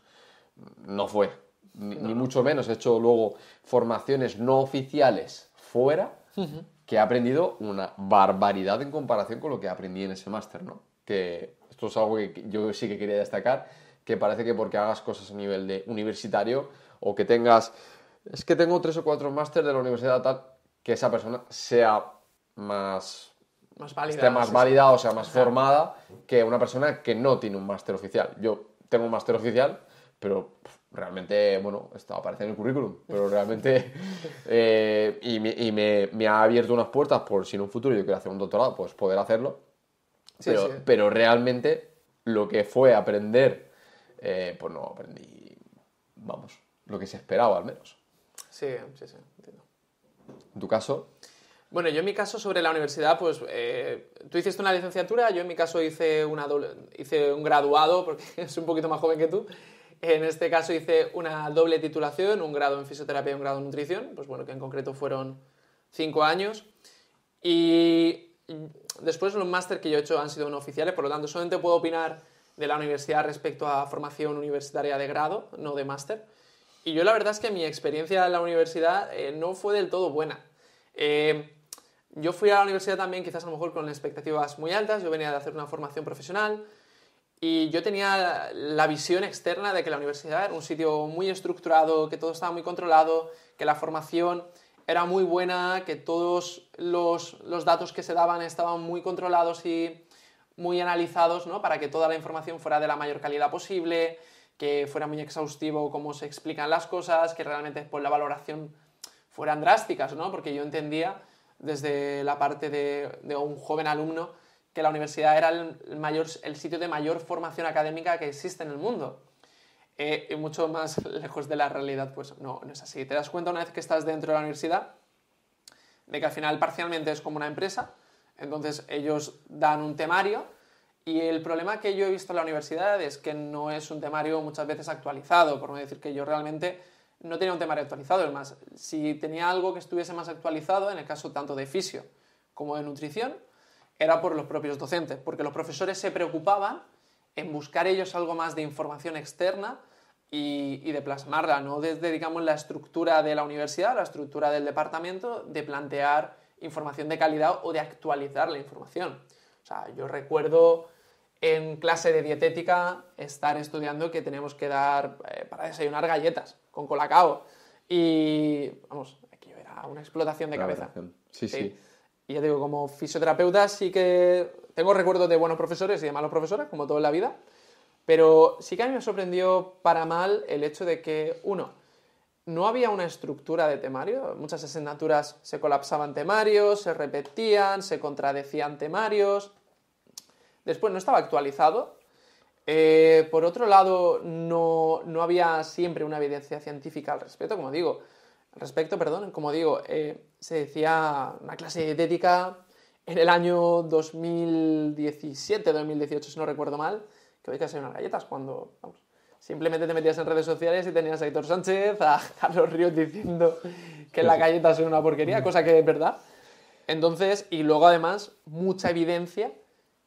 no fue. Ni mucho menos. He hecho luego formaciones no oficiales fuera, que he aprendido una barbaridad en comparación con lo que aprendí en ese máster, ¿no? Que esto es algo que yo sí que quería destacar, que parece que porque hagas cosas a nivel de universitario o que tengas... Es que tengo 3 o 4 máster de la universidad tal, que esa persona sea más válida, esté más válida o sea más formada que una persona que no tiene un máster oficial. Yo tengo un máster oficial, pero realmente, bueno, esto aparece en el currículum, pero realmente me ha abierto unas puertas por si en un futuro yo quiero hacer un doctorado, pues poder hacerlo. Pero realmente lo que fue aprender, pues no aprendí, vamos, lo que se esperaba al menos. Sí, entiendo. ¿En tu caso? Bueno, yo en mi caso sobre la universidad, pues tú hiciste una licenciatura, yo en mi caso hice un graduado, porque soy un poquito más joven que tú. En este caso hice una doble titulación, un grado en fisioterapia y un grado en nutrición, pues bueno, que en concreto fueron 5 años. Y después los máster que yo he hecho han sido no oficiales, por lo tanto solamente puedo opinar de la universidad respecto a formación universitaria de grado, no de máster. Y yo la verdad es que mi experiencia en la universidad no fue del todo buena. Yo fui a la universidad también quizás a lo mejor con expectativas muy altas, yo venía de hacer una formación profesional y yo tenía la visión externa de que la universidad era un sitio muy estructurado, que todo estaba muy controlado, que la formación era muy buena, que todos los datos que se daban estaban muy controlados y muy analizados, ¿no? Para que toda la información fuera de la mayor calidad posible, que fuera muy exhaustivo cómo se explican las cosas, que realmente pues, la valoración fueran drásticas, ¿no? Porque yo entendía desde la parte de un joven alumno que la universidad era el sitio de mayor formación académica que existe en el mundo. Y mucho más lejos de la realidad, pues no es así. Te das cuenta una vez que estás dentro de la universidad de que al final parcialmente es como una empresa, entonces ellos dan un temario y el problema que yo he visto en la universidad es que no es un temario muchas veces actualizado, por no decir que yo realmente no tenía un temario actualizado. Es más, si tenía algo que estuviese más actualizado, en el caso tanto de fisio como de nutrición, era por los propios docentes, porque los profesores se preocupaban en buscar ellos algo más de información externa y de plasmarla, no desde, digamos, la estructura de la universidad, la estructura del departamento, de plantear información de calidad o de actualizar la información. O sea, yo recuerdo en clase de dietética estar estudiando que teníamos que dar para desayunar galletas con colacao y, vamos, aquello era una explotación de cabeza. Sí. Y ya digo, como fisioterapeuta sí que tengo recuerdos de buenos profesores y de malos profesores, como todo en la vida, pero sí que a mí me sorprendió para mal el hecho de que, uno, no había una estructura de temario. Muchas asignaturas se colapsaban temarios, se repetían, se contradecían temarios. Después no estaba actualizado. Por otro lado, no había siempre una evidencia científica al respecto, como digo. Se decía una clase de dietética en el año 2017-2018, si no recuerdo mal, que hoy que hacer unas galletas cuando, vamos, simplemente te metías en redes sociales y tenías a Héctor Sánchez, a Carlos Ríos diciendo que las galletas son una porquería, cosa que es verdad. Entonces, y luego además, mucha evidencia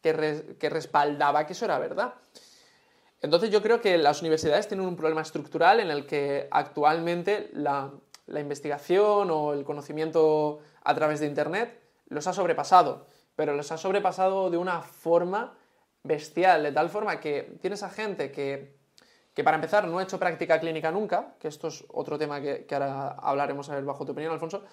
que respaldaba que eso era verdad. Entonces yo creo que las universidades tienen un problema estructural en el que actualmente la investigación o el conocimiento a través de Internet los ha sobrepasado, pero los ha sobrepasado de una forma bestial, de tal forma que tienes a gente que para empezar no ha hecho práctica clínica nunca, que esto es otro tema que ahora hablaremos a ver bajo tu opinión, Alfonso,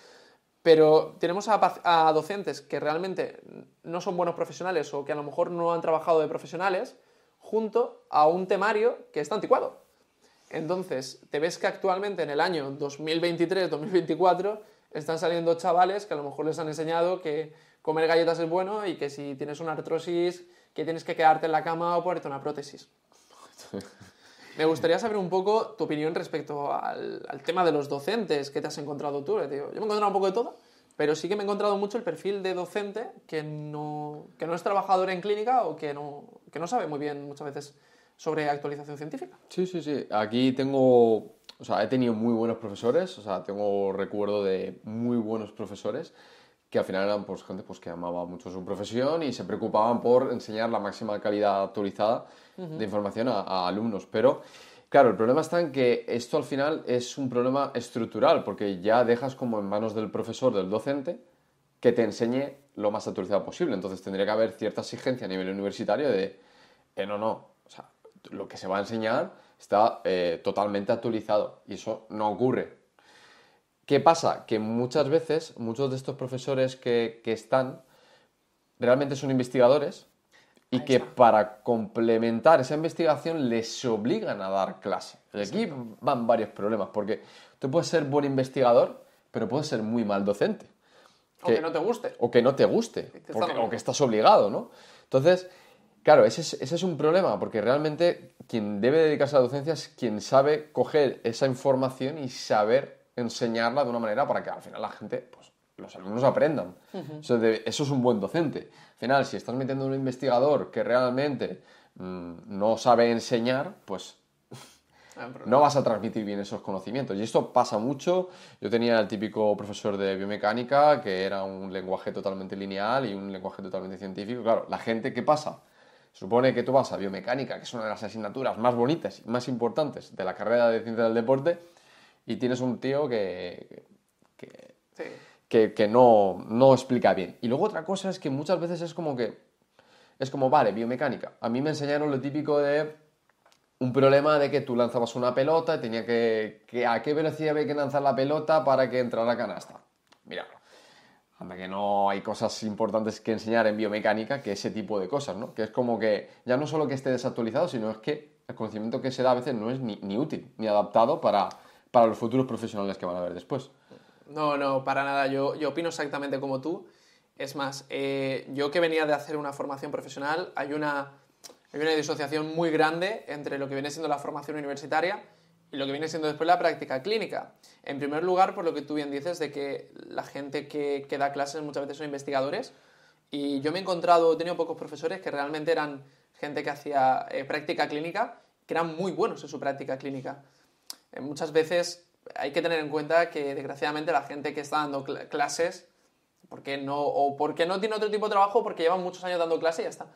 pero tenemos a docentes que realmente no son buenos profesionales o que a lo mejor no han trabajado de profesionales junto a un temario que está anticuado. Entonces, te ves que actualmente en el año 2023-2024 están saliendo chavales que a lo mejor les han enseñado que comer galletas es bueno y que si tienes una artrosis que tienes que quedarte en la cama o ponerte una prótesis. Me gustaría saber un poco tu opinión respecto al tema de los docentes que te has encontrado tú. Yo me he encontrado un poco de todo, pero sí que me he encontrado mucho el perfil de docente que no es trabajador en clínica o que no sabe muy bien muchas veces sobre actualización científica. Sí. Aquí he tenido muy buenos profesores, tengo recuerdo de muy buenos profesores que al final eran pues, gente pues, que amaba mucho su profesión y se preocupaban por enseñar la máxima calidad actualizada de información a alumnos. Pero, claro, el problema está en que esto al final es un problema estructural, porque ya dejas como en manos del profesor, del docente, que te enseñe lo más actualizado posible. Entonces tendría que haber cierta exigencia a nivel universitario de, lo que se va a enseñar está totalmente actualizado y eso no ocurre. ¿Qué pasa? Que muchas veces, muchos de estos profesores que están, realmente son investigadores y que para complementar esa investigación les obligan a dar clase. Y aquí van varios problemas, porque tú puedes ser buen investigador, pero puedes ser muy mal docente. O que no te guste. O que no te guste, o que estás obligado, ¿no? Entonces, claro, ese es un problema, porque realmente quien debe dedicarse a la docencia es quien sabe coger esa información y saber enseñarla de una manera para que al final la gente, pues los alumnos aprendan. Eso es un buen docente. Al final, si estás metiendo a un investigador que realmente no sabe enseñar, pues no vas a transmitir bien esos conocimientos. Y esto pasa mucho. Yo tenía el típico profesor de biomecánica que era un lenguaje totalmente lineal y un lenguaje totalmente científico. Claro, la gente, ¿qué pasa? Supone que tú vas a biomecánica, que es una de las asignaturas más bonitas y más importantes de la carrera de ciencia del deporte, y tienes un tío que no explica bien. Y luego otra cosa es que muchas veces es como, vale, biomecánica. A mí me enseñaron lo típico de un problema de que tú lanzabas una pelota y tenía que a qué velocidad había que lanzar la pelota para que entrara a canasta. Mira, anda que no hay cosas importantes que enseñar en biomecánica que ese tipo de cosas, ¿no? Que es como que ya no solo que esté desactualizado, sino es que el conocimiento que se da a veces no es ni útil, ni adaptado para los futuros profesionales que van a ver después. No, para nada. Yo opino exactamente como tú. Es más, yo que venía de hacer una formación profesional, hay una disociación muy grande entre lo que viene siendo la formación universitaria y lo que viene siendo después la práctica clínica. En primer lugar, por lo que tú bien dices, de que la gente que da clases muchas veces son investigadores, y yo me he tenido pocos profesores que realmente eran gente que hacía práctica clínica, que eran muy buenos en su práctica clínica. Muchas veces hay que tener en cuenta que, desgraciadamente, la gente que está dando clases, porque no tiene otro tipo de trabajo, porque llevan muchos años dando clase y ya está.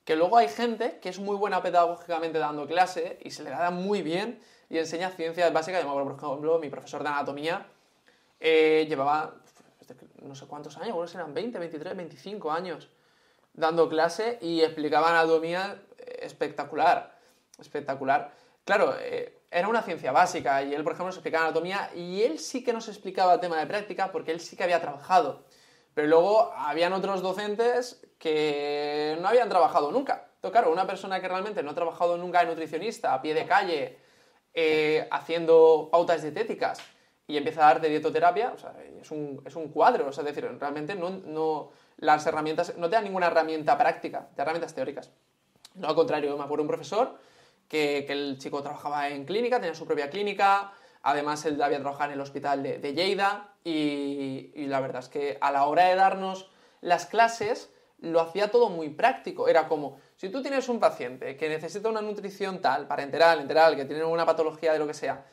Que luego hay gente que es muy buena pedagógicamente dando clase y se le da muy bien y enseña ciencias básicas. Yo me acuerdo, por ejemplo, mi profesor de anatomía llevaba no sé cuántos años, bueno, eran 20, 23, 25 años dando clase y explicaba anatomía espectacular. Claro, era una ciencia básica y él, por ejemplo, nos explicaba anatomía y él sí que nos explicaba el tema de práctica porque él sí que había trabajado. Pero luego habían otros docentes que no habían trabajado nunca. Entonces, claro, una persona que realmente no ha trabajado nunca de nutricionista, a pie de calle, haciendo pautas dietéticas y empieza a darte dietoterapia, o sea, es un cuadro, o sea, es decir, realmente las herramientas, no te da ninguna herramienta práctica, te da herramientas teóricas. No, al contrario, me acuerdo de un profesor que el chico trabajaba en clínica, tenía su propia clínica, además él había trabajado en el hospital de Lleida y la verdad es que a la hora de darnos las clases lo hacía todo muy práctico. Era como, si tú tienes un paciente que necesita una nutrición tal, parenteral, enteral, que tiene una patología de lo que sea,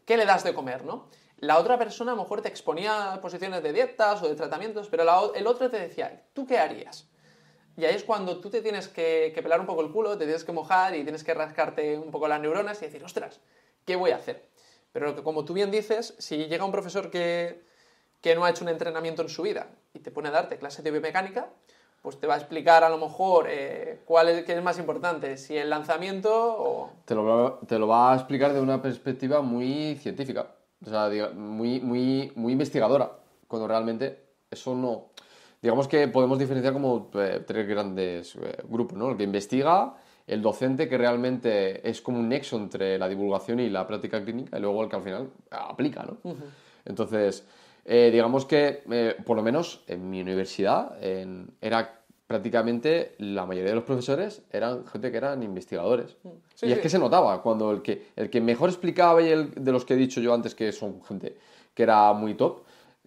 ¿qué le das de comer, no? La otra persona a lo mejor te exponía posiciones de dietas o de tratamientos, pero el otro te decía, ¿tú qué harías? Y ahí es cuando tú te tienes que pelar un poco el culo, te tienes que mojar y tienes que rascarte un poco las neuronas y decir, ostras, ¿qué voy a hacer? Pero que como tú bien dices, si llega un profesor que no ha hecho un entrenamiento en su vida y te pone a darte clases de biomecánica, pues te va a explicar a lo mejor qué es más importante, si el lanzamiento o... Te lo va a explicar de una perspectiva muy científica, o sea, muy investigadora, cuando realmente eso no... Digamos que podemos diferenciar como tres grandes grupos, ¿no? El que investiga, el docente que realmente es como un nexo entre la divulgación y la práctica clínica, y luego el que al final aplica, ¿no? Entonces, digamos que, por lo menos en mi universidad, era prácticamente la mayoría de los profesores eran gente que eran investigadores. Sí, y es sí. que se notaba cuando el que mejor explicaba y el de los que he dicho yo antes que son gente que era muy top,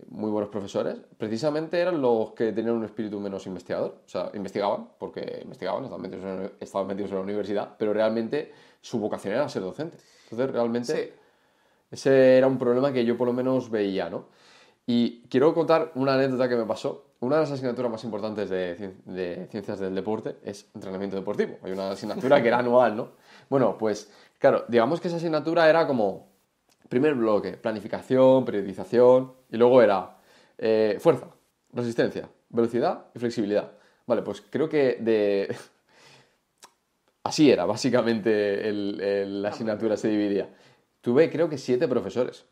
muy buenos profesores, precisamente eran los que tenían un espíritu menos investigador. O sea, investigaban, porque investigaban, estaban metidos en la universidad, pero realmente su vocación era ser docente. Entonces, realmente, Sí. ese era un problema que yo por lo menos veía, ¿no? Y quiero contar una anécdota que me pasó. Una de las asignaturas más importantes de ciencias del deporte es entrenamiento deportivo. Hay una asignatura que era anual, ¿no? Bueno, pues claro, digamos que esa asignatura era como primer bloque, planificación, periodización, y luego era fuerza, resistencia, velocidad y flexibilidad. Vale, pues creo que así era, básicamente la asignatura se dividía. Tuve creo que 7 profesores.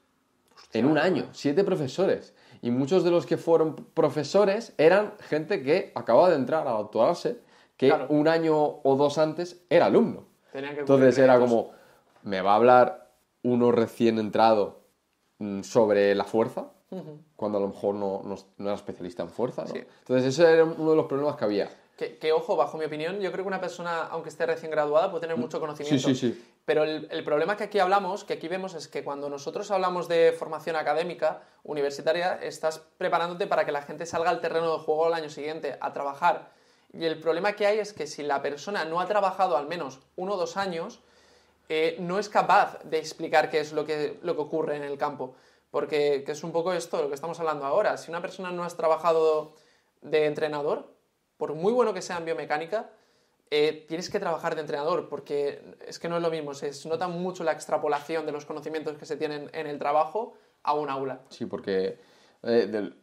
En un año, 7 profesores. Y muchos de los que fueron profesores eran gente que acababa de entrar a doctorarse, que Claro. un año o 2 antes era alumno. Tenían que Entonces cubrir era créditos. como, ¿me va a hablar uno recién entrado sobre la fuerza? Cuando a lo mejor no era especialista en fuerza, ¿no? Sí. Entonces ese era uno de los problemas que había. Que, ojo, bajo mi opinión, yo creo que una persona, aunque esté recién graduada, puede tener mucho conocimiento. Sí, sí, sí. Pero el problema que aquí hablamos, que aquí vemos, es que cuando nosotros hablamos de formación académica, universitaria, estás preparándote para que la gente salga al terreno de juego el año siguiente a trabajar. Y el problema que hay es que si la persona no ha trabajado al menos 1 o 2 años, no es capaz de explicar qué es lo que ocurre en el campo. Porque que es un poco esto de lo que estamos hablando ahora. Si una persona no has trabajado de entrenador, por muy bueno que sea en biomecánica, tienes que trabajar de entrenador, porque es que no es lo mismo, se nota mucho la extrapolación de los conocimientos que se tienen en el trabajo a un aula. Sí, porque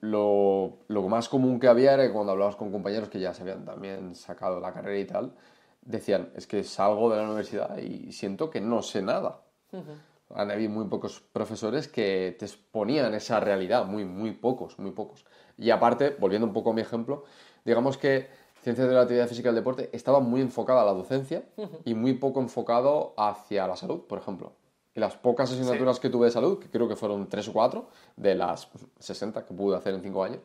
lo más común que había era que cuando hablabas con compañeros que ya se habían también sacado la carrera y tal, decían, es que salgo de la universidad y siento que no sé nada. Han habido muy pocos profesores que te exponían esa realidad, muy pocos, muy pocos. Y aparte, volviendo un poco a mi ejemplo, digamos que Ciencias de la Actividad Física y el Deporte estaba muy enfocada a la docencia y muy poco enfocado hacia la salud, por ejemplo. Y las pocas asignaturas que tuve de salud, que creo que fueron 3 o 4, de las 60 que pude hacer en 5 años,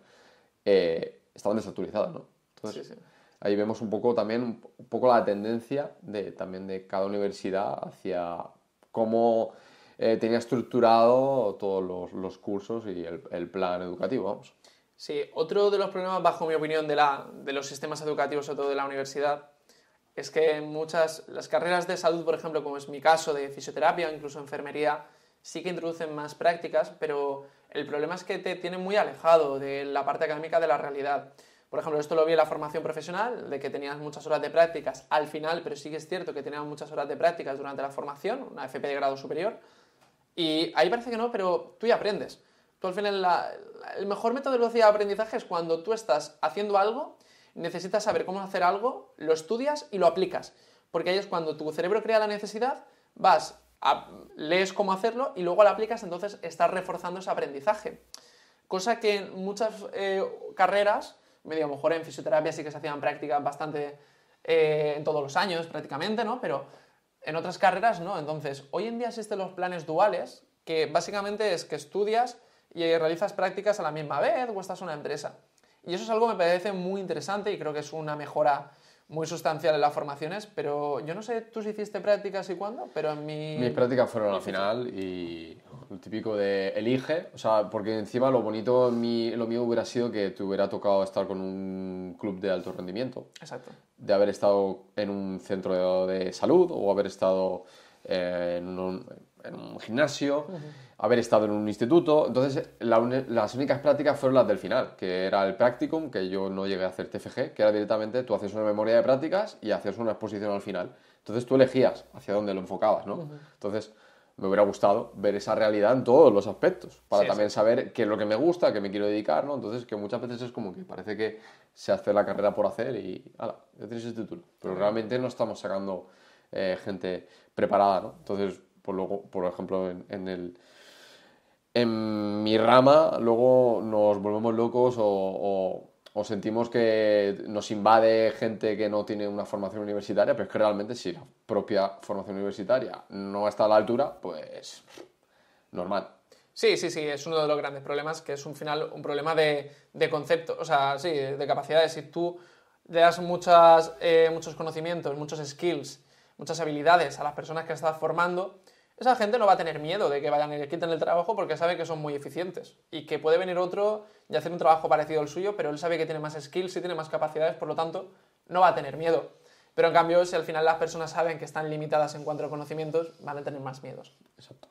estaban desactualizadas, ¿no? Entonces, Sí, sí. ahí vemos un poco también un poco la tendencia también de cada universidad hacia cómo tenía estructurado todos los cursos y el plan educativo, vamos. Sí, otro de los problemas, bajo mi opinión, de los sistemas educativos, sobre todo de la universidad, es que las carreras de salud, por ejemplo, como es mi caso, de fisioterapia, incluso enfermería, sí que introducen más prácticas, pero el problema es que te tienen muy alejado de la parte académica de la realidad. Por ejemplo, esto lo vi en la formación profesional, de que tenías muchas horas de prácticas al final, pero sí que es cierto que tenías muchas horas de prácticas durante la formación, una FP de grado superior, y ahí parece que no, pero tú ya aprendes. Tú al final, el mejor método de velocidad de aprendizaje es cuando tú estás haciendo algo, necesitas saber cómo hacer algo, lo estudias y lo aplicas. Porque ahí es cuando tu cerebro crea la necesidad, lees cómo hacerlo y luego lo aplicas, entonces estás reforzando ese aprendizaje. Cosa que en muchas carreras, medio a lo mejor en fisioterapia sí que se hacían prácticas bastante en todos los años prácticamente, ¿no? Pero En otras carreras no. Entonces, hoy en día existen los planes duales, que básicamente es que estudias y realizas prácticas a la misma vez o estás en una empresa. Y eso es algo que me parece muy interesante y creo que es una mejora muy sustancial en las formaciones, pero yo no sé tú si hiciste prácticas y cuándo, pero en Mis prácticas fueron al final y lo típico de elige, o sea, porque encima lo bonito lo mío hubiera sido que te hubiera tocado estar con un club de alto rendimiento. Exacto. De haber estado en un centro de salud o haber estado en un gimnasio, haber estado en un instituto. Entonces, las únicas prácticas fueron las del final, que era el practicum, que yo no llegué a hacer TFG, que era directamente tú hacías una memoria de prácticas y hacías una exposición al final. Entonces tú elegías hacia dónde lo enfocabas, ¿no? Entonces, me hubiera gustado ver esa realidad en todos los aspectos, para también saber qué es lo que me gusta, qué me quiero dedicar, ¿no? Entonces, que muchas veces es como que parece que se hace la carrera por hacer y, ¡hala!, ya tienes el título. Pero realmente no estamos sacando gente preparada, ¿no? Entonces, pues luego, por ejemplo, en mi rama, luego nos volvemos locos o sentimos que nos invade gente que no tiene una formación universitaria, pero es que realmente si la propia formación universitaria no está a la altura, pues normal. Sí, sí, sí, es uno de los grandes problemas, que es un final un problema de concepto, o sea, sí, de capacidades. Si tú le das muchos conocimientos, muchos skills, muchas habilidades a las personas que estás formando, esa gente no va a tener miedo de que vayan y le quiten el trabajo porque sabe que son muy eficientes y que puede venir otro y hacer un trabajo parecido al suyo, pero él sabe que tiene más skills y tiene más capacidades, por lo tanto, no va a tener miedo. Pero en cambio, si al final las personas saben que están limitadas en cuanto a conocimientos, van a tener más miedos. Exacto.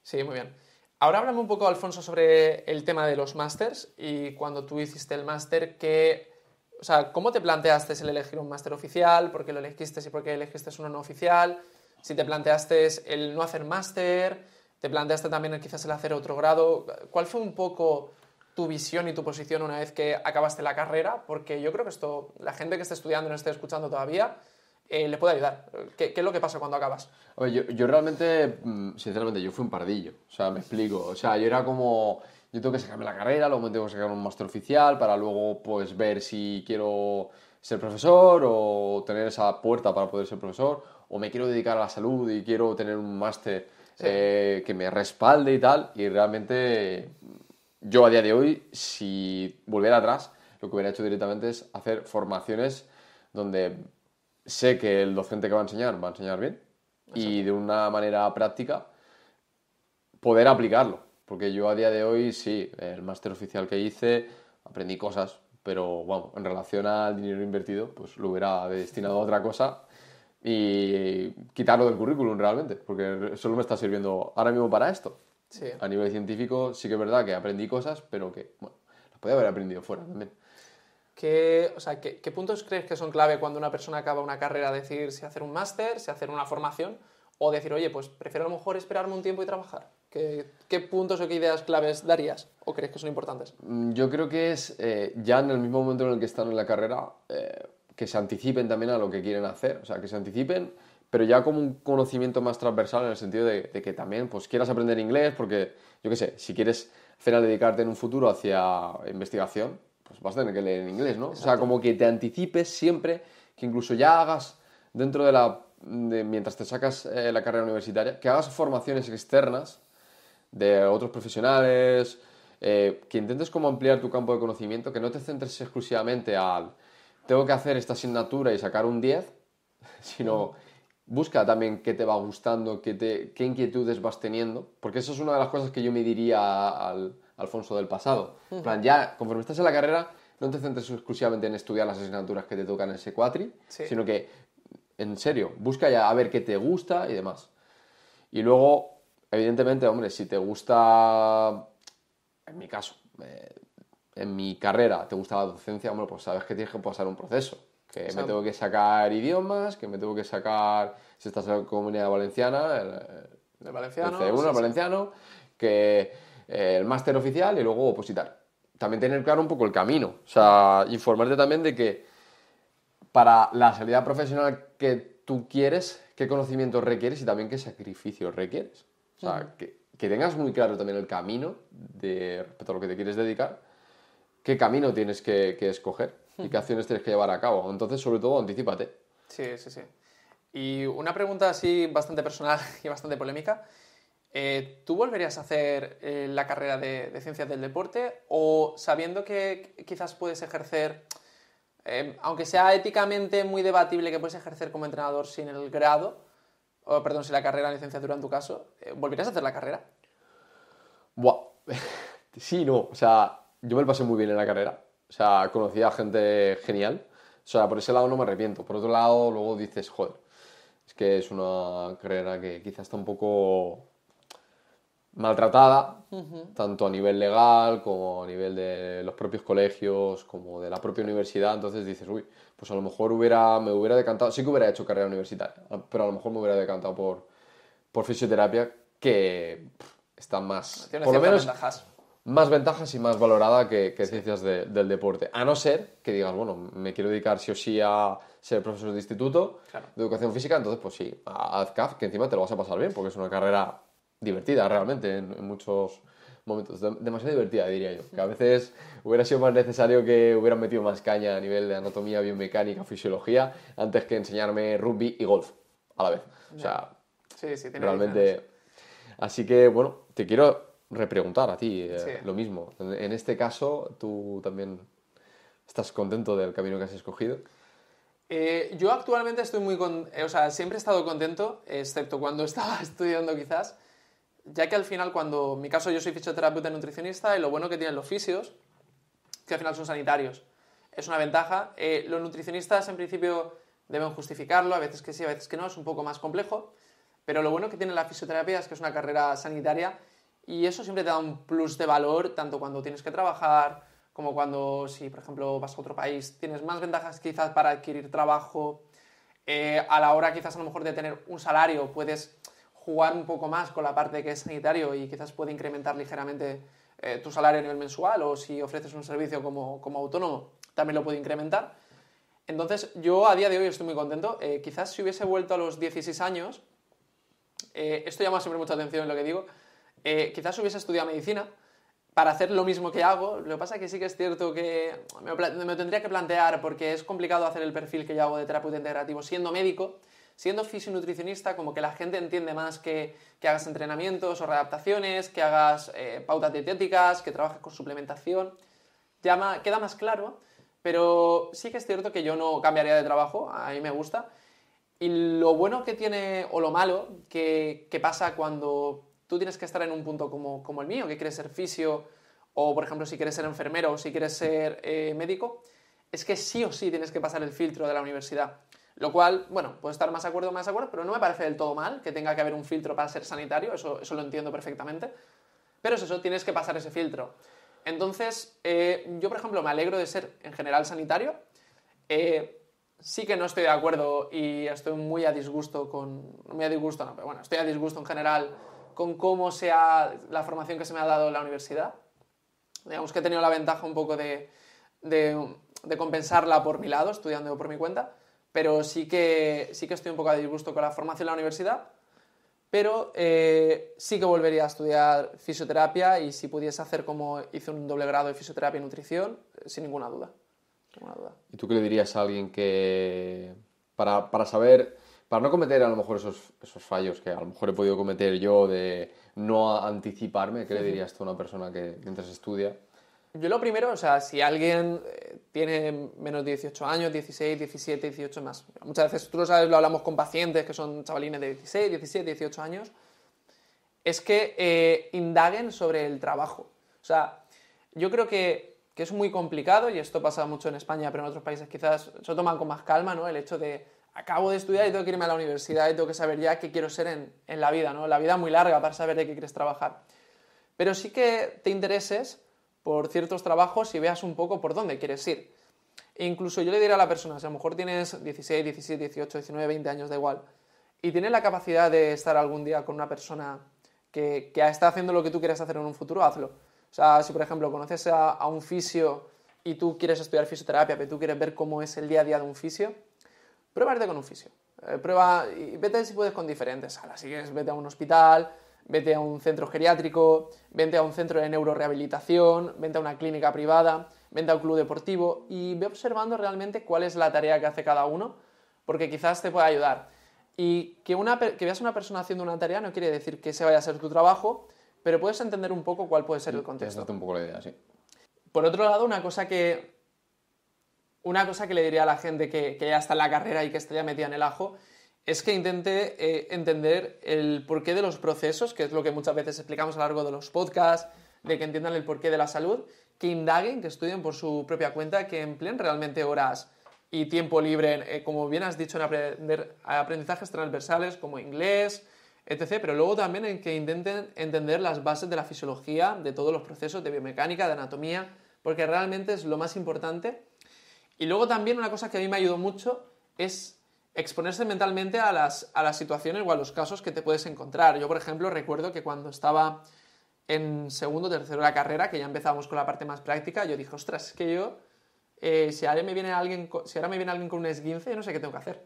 Sí, muy bien. Ahora háblame un poco, Alfonso, sobre el tema de los másters y cuando tú hiciste el máster, o sea, ¿cómo te planteaste el elegir un máster oficial? ¿Por qué lo elegiste y por qué elegiste uno no oficial? Si te planteaste el no hacer máster, te planteaste también quizás el hacer otro grado. ¿Cuál fue un poco tu visión y tu posición una vez que acabaste la carrera? Porque yo creo que esto, la gente que esté estudiando y no esté escuchando todavía, le puede ayudar. ¿Qué es lo que pasa cuando acabas? A ver, yo realmente, sinceramente, yo fui un pardillo. O sea, me explico. O sea, yo era como, yo tengo que sacarme la carrera, luego me tengo que sacar un máster oficial para luego, pues, ver si quiero ser profesor o tener esa puerta para poder ser profesor, o me quiero dedicar a la salud y quiero tener un máster que me respalde y tal. Y realmente, yo a día de hoy, si volviera atrás, lo que hubiera hecho directamente es hacer formaciones donde sé que el docente que va a enseñar bien y de una manera práctica poder aplicarlo. Porque yo a día de hoy, sí, el máster oficial que hice, aprendí cosas, pero bueno, en relación al dinero invertido, pues lo hubiera destinado a otra cosa y quitarlo del currículum realmente, porque solo me está sirviendo ahora mismo para esto. Sí. A nivel científico sí que es verdad que aprendí cosas, pero que, bueno, las podía haber aprendido fuera también. ¿Qué puntos crees que son clave cuando una persona acaba una carrera? Decir si hacer un máster, si hacer una formación, o decir, oye, pues prefiero a lo mejor esperarme un tiempo y trabajar. ¿Qué puntos o qué ideas claves darías? ¿O crees que son importantes? Yo creo que es ya en el mismo momento en el que están en la carrera, que se anticipen también a lo que quieren hacer. O sea, que se anticipen, pero ya como un conocimiento más transversal en el sentido de que también pues, quieras aprender inglés, porque, yo qué sé, si quieres al final dedicarte en un futuro hacia investigación, pues vas a tener que leer en inglés, ¿no? Exacto. O sea, como que te anticipes siempre, que incluso ya hagas dentro mientras te sacas la carrera universitaria, que hagas formaciones externas de otros profesionales, que intentes como ampliar tu campo de conocimiento, que no te centres exclusivamente al tengo que hacer esta asignatura y sacar un 10, sino busca también qué te va gustando, qué inquietudes vas teniendo, porque eso es una de las cosas que yo me diría al Alfonso del pasado. En plan, ya, conforme estás en la carrera, no te centres exclusivamente en estudiar las asignaturas que te tocan en ese cuatri, sino que, en serio, busca ya a ver qué te gusta y demás. Y luego, evidentemente, hombre, si te gusta, en mi caso, en mi carrera, te gusta la docencia, hombre, pues sabes que tienes que pasar un proceso. Que me tengo que sacar idiomas, que me tengo que sacar, si estás en la Comunidad Valenciana, El valenciano. el C1, el valenciano, que el máster oficial y luego opositar. También tener claro un poco el camino. O sea, informarte también de que para la salida profesional que tú quieres, qué conocimientos requieres y también qué sacrificios requieres. O sea, que tengas muy claro también el camino respecto a lo que te quieres dedicar, qué camino tienes que escoger y qué acciones tienes que llevar a cabo. Entonces, sobre todo, anticípate. Sí, sí, sí. Y una pregunta así bastante personal y bastante polémica. ¿Tú volverías a hacer la carrera de ciencias del deporte o sabiendo que quizás puedes ejercer, aunque sea éticamente muy debatible que puedes ejercer como entrenador sin el grado, o perdón, sin la carrera de licenciatura en tu caso, ¿volverías a hacer la carrera? Buah. Sí, no. O sea, yo me lo pasé muy bien en la carrera. O sea, conocí a gente genial. O sea, por ese lado no me arrepiento. Por otro lado, luego dices, joder, es que es una carrera que quizás está un poco maltratada, tanto a nivel legal como a nivel de los propios colegios, como de la propia universidad. Entonces dices, uy, pues a lo mejor me hubiera decantado, sí que hubiera hecho carrera universitaria, pero a lo mejor me hubiera decantado por fisioterapia, que está más, Tiene por lo ciertas menos, ventajas. más ventajas y más valorada que ciencias del deporte. A no ser que digas, bueno, me quiero dedicar sí o sí a ser profesor de instituto, Claro. de educación física, entonces pues sí, haz CAF, que encima te lo vas a pasar bien, porque es una carrera divertida realmente en muchos momentos. Demasiado divertida, diría yo. Que a veces hubiera sido más necesario que hubieran metido más caña a nivel de anatomía, biomecánica, fisiología, antes que enseñarme rugby y golf a la vez. O sea, Sí, sí, tiene diferencias. realmente... Así que, bueno, te quiero repreguntar a ti Sí. lo mismo. En este caso, ¿tú también estás contento del camino que has escogido? Yo actualmente estoy o sea, siempre he estado contento, excepto cuando estaba estudiando quizás, ya que al final en mi caso yo soy fisioterapeuta y nutricionista y lo bueno que tienen los fisios, que al final son sanitarios, es una ventaja. Los nutricionistas en principio deben justificarlo, a veces que sí, a veces que no, es un poco más complejo, pero lo bueno que tiene la fisioterapia es que es una carrera sanitaria y eso siempre te da un plus de valor, tanto cuando tienes que trabajar, como cuando, si por ejemplo vas a otro país, tienes más ventajas quizás para adquirir trabajo. A la hora quizás a lo mejor de tener un salario, puedes jugar un poco más con la parte que es sanitario y quizás puede incrementar ligeramente tu salario a nivel mensual, o si ofreces un servicio como autónomo, también lo puede incrementar. Entonces, yo a día de hoy estoy muy contento. Quizás si hubiese vuelto a los 16 años, esto llama siempre mucha atención en lo que digo, quizás hubiese estudiado medicina para hacer lo mismo que hago. Lo que pasa es que sí que es cierto que me tendría que plantear, porque es complicado hacer el perfil que yo hago de terapeuta integrativo siendo médico. Siendo fisionutricionista, como que la gente entiende más que hagas entrenamientos o readaptaciones, que hagas pautas dietéticas, que trabajes con suplementación. Queda más claro, pero sí que es cierto que yo no cambiaría de trabajo, a mí me gusta. Y lo bueno que tiene, o lo malo, que pasa cuando tú tienes que estar en un punto como el mío, que quieres ser fisio, o por ejemplo si quieres ser enfermero o si quieres ser médico, es que sí o sí tienes que pasar el filtro de la universidad. Lo cual, bueno, puedo estar más de acuerdo o más de acuerdo, pero no me parece del todo mal que tenga que haber un filtro para ser sanitario, eso lo entiendo perfectamente. Pero es eso, tienes que pasar ese filtro. Entonces, yo por ejemplo me alegro de ser en general sanitario. Sí que no estoy de acuerdo y estoy muy a disgusto muy a disgusto no, pero bueno, estoy a disgusto en general con cómo sea la formación que se me ha dado en la universidad. Digamos que he tenido la ventaja un poco de compensarla por mi lado, estudiando por mi cuenta, pero sí que estoy un poco a disgusto con la formación en la universidad, pero sí que volvería a estudiar fisioterapia, y si pudiese hacer como hice un doble grado de fisioterapia y nutrición, sin ninguna duda. Sin ninguna duda. ¿Y tú qué le dirías a alguien que, para saber, para no cometer a lo mejor esos fallos que a lo mejor he podido cometer yo de no anticiparme, qué le dirías tú a una persona que mientras estudia? Yo lo primero, o sea, si alguien tiene menos de 18 años, 16, 17, 18 más. Muchas veces, tú lo sabes, lo hablamos con pacientes que son chavalines de 16, 17, 18 años, es que indaguen sobre el trabajo. O sea, yo creo que es muy complicado, y esto pasa mucho en España, pero en otros países quizás se lo toman con más calma, ¿no? El hecho de, acabo de estudiar y tengo que irme a la universidad y tengo que saber ya qué quiero ser en la vida, ¿no? La vida es muy larga para saber de qué quieres trabajar. Pero sí que te intereses por ciertos trabajos y veas un poco por dónde quieres ir. E incluso yo le diría a la persona, si a lo mejor tienes 16, 17, 18, 19, 20 años, da igual, y tienes la capacidad de estar algún día con una persona que está haciendo lo que tú quieres hacer en un futuro, hazlo. O sea, si por ejemplo conoces a un fisio y tú quieres estudiar fisioterapia, pero tú quieres ver cómo es el día a día de un fisio, prueba a irte con un fisio. Prueba y vete si puedes con diferentes salas. Si quieres, vete a un hospital, vete a un centro geriátrico, vete a un centro de neurorehabilitación, vete a una clínica privada, vete a un club deportivo y ve observando realmente cuál es la tarea que hace cada uno, porque quizás te pueda ayudar. Y que veas a una persona haciendo una tarea no quiere decir que ese vaya a ser tu trabajo, pero puedes entender un poco cuál puede ser el contexto. Te un poco la idea, sí. Por otro lado, una cosa que le diría a la gente que ya está en la carrera y que está ya metida en el ajo, es que intente entender el porqué de los procesos, que es lo que muchas veces explicamos a lo largo de los podcasts, de que entiendan el porqué de la salud, que indaguen, que estudien por su propia cuenta, que empleen realmente horas y tiempo libre, como bien has dicho, en aprender aprendizajes transversales como inglés, etc. Pero luego también en que intenten entender las bases de la fisiología, de todos los procesos de biomecánica, de anatomía, porque realmente es lo más importante. Y luego también una cosa que a mí me ayudó mucho es exponerse mentalmente a las situaciones o a los casos que te puedes encontrar. Yo, por ejemplo, recuerdo que cuando estaba en segundo o tercero de la carrera, que ya empezábamos con la parte más práctica, yo dije, ostras, es que yo, si ahora me viene alguien con un esguince, yo no sé qué tengo que hacer.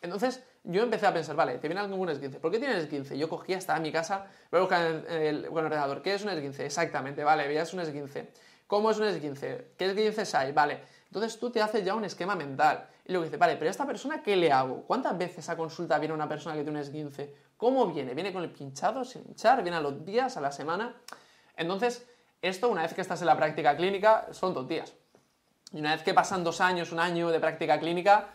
Entonces yo empecé a pensar, vale, te viene alguien con un esguince, ¿por qué tienes esguince? Yo cogía, estaba en mi casa, voy a buscar en el ordenador, ¿qué es un esguince? Exactamente, vale, veías un esguince. ¿Cómo es un esguince? ¿Qué esguinces hay? Vale, entonces tú te haces ya un esquema mental. Y luego dices, vale, pero a esta persona, ¿qué le hago? ¿Cuántas veces a consulta viene una persona que tiene un esguince? ¿Cómo viene? ¿Viene con el pinchado, sin hinchar? ¿Viene a los días, a la semana? Entonces, esto, una vez que estás en la práctica clínica, son 2 días. Y una vez que pasan 2 años, 1 año de práctica clínica,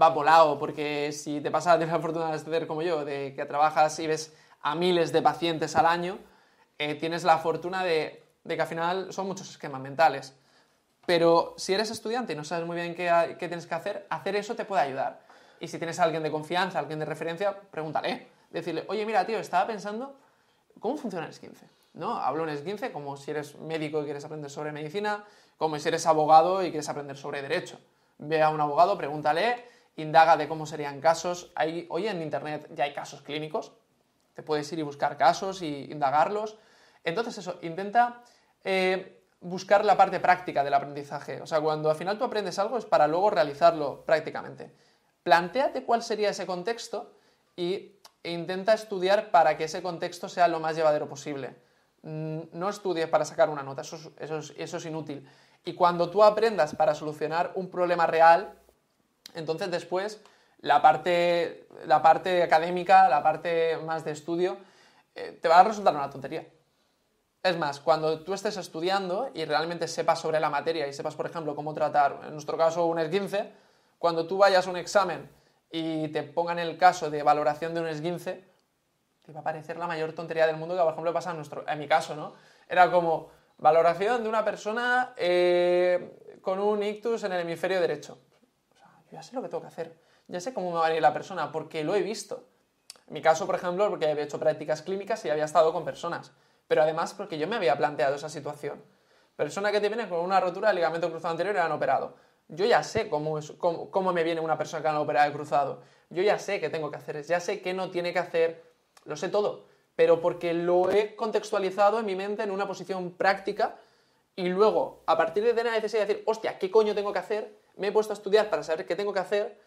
va volado, porque si te pasa, tienes la fortuna de ser como yo, de que trabajas y ves a miles de pacientes al año, tienes la fortuna de que al final son muchos esquemas mentales. Pero si eres estudiante y no sabes muy bien qué tienes que hacer eso te puede ayudar. Y si tienes a alguien de confianza, alguien de referencia, pregúntale. Decirle, oye, mira, tío, estaba pensando, ¿cómo funciona el esguince? ¿No? Hablo en esguince como si eres médico y quieres aprender sobre medicina, como si eres abogado y quieres aprender sobre derecho. Ve a un abogado, pregúntale, indaga de cómo serían casos. Hoy en internet ya hay casos clínicos, te puedes ir y buscar casos y indagarlos. Entonces eso, intenta buscar la parte práctica del aprendizaje. O sea, cuando al final tú aprendes algo es para luego realizarlo prácticamente. Plantéate cuál sería ese contexto e intenta estudiar para que ese contexto sea lo más llevadero posible. No estudies para sacar una nota, eso es inútil. Y cuando tú aprendas para solucionar un problema real, entonces después la parte académica, la parte más de estudio, te va a resultar una tontería. Es más, cuando tú estés estudiando y realmente sepas sobre la materia y sepas, por ejemplo, cómo tratar, en nuestro caso, un esguince, cuando tú vayas a un examen y te pongan el caso de valoración de un esguince, te va a parecer la mayor tontería del mundo que, por ejemplo, pasa en mi caso, ¿no? Era como valoración de una persona con un ictus en el hemisferio derecho. O sea, yo ya sé lo que tengo que hacer, ya sé cómo me va a ir la persona, porque lo he visto. En mi caso, por ejemplo, porque había hecho prácticas clínicas y había estado con personas, pero además porque yo me había planteado esa situación. Persona que te viene con una rotura del ligamento cruzado anterior y la han operado. Yo ya sé cómo me viene una persona que han operado el cruzado. Yo ya sé qué tengo que hacer, ya sé qué no tiene que hacer, lo sé todo, pero porque lo he contextualizado en mi mente en una posición práctica y luego, a partir de tener la necesidad de decir, hostia, ¿qué coño tengo que hacer? Me he puesto a estudiar para saber qué tengo que hacer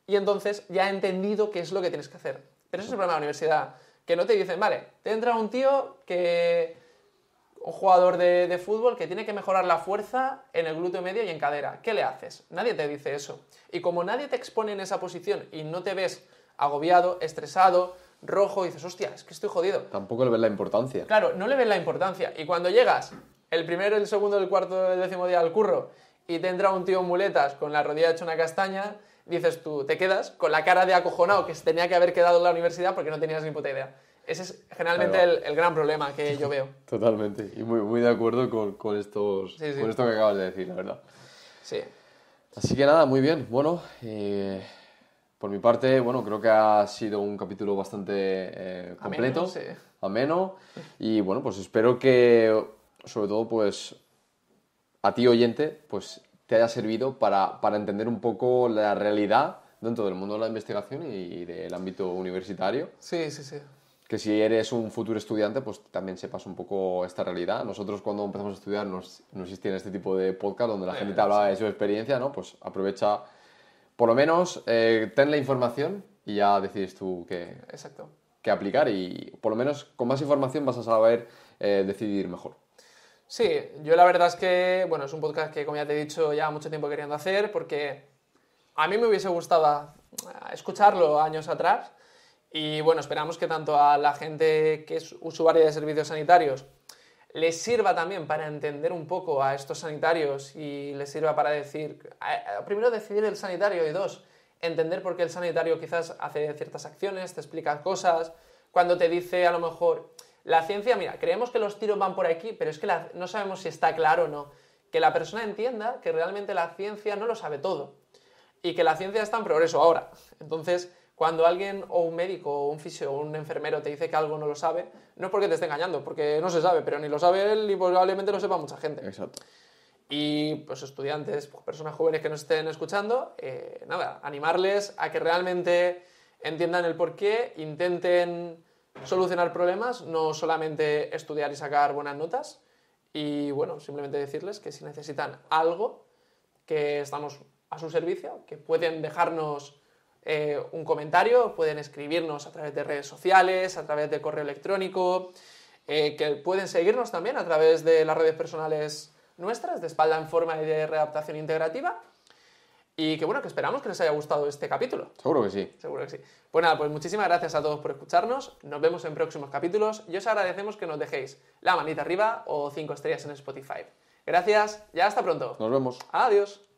y entonces ya he entendido qué es lo que tienes que hacer. Pero ese es el problema de la universidad, que no te dicen, vale, te entra un tío un jugador de fútbol que tiene que mejorar la fuerza en el glúteo medio y en cadera. ¿Qué le haces? Nadie te dice eso. Y como nadie te expone en esa posición y no te ves agobiado, estresado, rojo, y dices, hostia, es que estoy jodido. Tampoco le ves la importancia. Claro, no le ves la importancia. Y cuando llegas el primero, el segundo, el cuarto, el 10º día al curro y te entra un tío en muletas con la rodilla hecha una castaña, dices tú, te quedas con la cara de acojonado que se tenía que haber quedado en la universidad porque no tenías ni puta idea. Ese es generalmente claro, el gran problema que yo veo. Totalmente. Y muy de acuerdo con esto que acabas de decir, la verdad. Sí. Así que nada, muy bien. Bueno, por mi parte, bueno, creo que ha sido un capítulo bastante completo, ameno. Y bueno, pues espero que, sobre todo, pues a ti oyente, pues te haya servido para entender un poco la realidad dentro del mundo de la investigación y del ámbito universitario. Sí. Que si eres un futuro estudiante, pues también sepas un poco esta realidad. Nosotros cuando empezamos a estudiar no existía este tipo de podcast donde la gente te hablaba de su experiencia, ¿no? Pues aprovecha, por lo menos, ten la información y ya decides tú qué aplicar y por lo menos con más información vas a saber decidir mejor. Sí, yo la verdad es que, bueno, es un podcast que, como ya te he dicho, ya mucho tiempo queriendo hacer porque a mí me hubiese gustado escucharlo años atrás. Y bueno, esperamos que tanto a la gente que es usuaria de servicios sanitarios les sirva también para entender un poco a estos sanitarios y les sirva para decir, primero decidir el sanitario y dos, entender por qué el sanitario quizás hace ciertas acciones, te explica cosas, cuando te dice a lo mejor, la ciencia, mira, creemos que los tiros van por aquí, pero es que no sabemos si está claro o no. Que la persona entienda que realmente la ciencia no lo sabe todo y que la ciencia está en progreso ahora. Entonces, cuando alguien o un médico o un fisio o un enfermero te dice que algo no lo sabe, no es porque te esté engañando, porque no se sabe, pero ni lo sabe él y probablemente lo sepa mucha gente. Exacto. Y pues estudiantes, personas jóvenes que nos estén escuchando, nada, animarles a que realmente entiendan el porqué, intenten solucionar problemas, no solamente estudiar y sacar buenas notas. Y bueno, simplemente decirles que si necesitan algo, que estamos a su servicio, que pueden dejarnos un comentario, pueden escribirnos a través de redes sociales, a través de correo electrónico, que pueden seguirnos también a través de las redes personales nuestras, de Espalda en Forma y de Readaptación Integrativa. Y que bueno, que esperamos que les haya gustado este capítulo. Seguro que sí. Seguro que sí. Pues nada, pues muchísimas gracias a todos por escucharnos. Nos vemos en próximos capítulos y os agradecemos que nos dejéis la manita arriba o 5 estrellas en Spotify. Gracias y hasta pronto. Nos vemos. Adiós.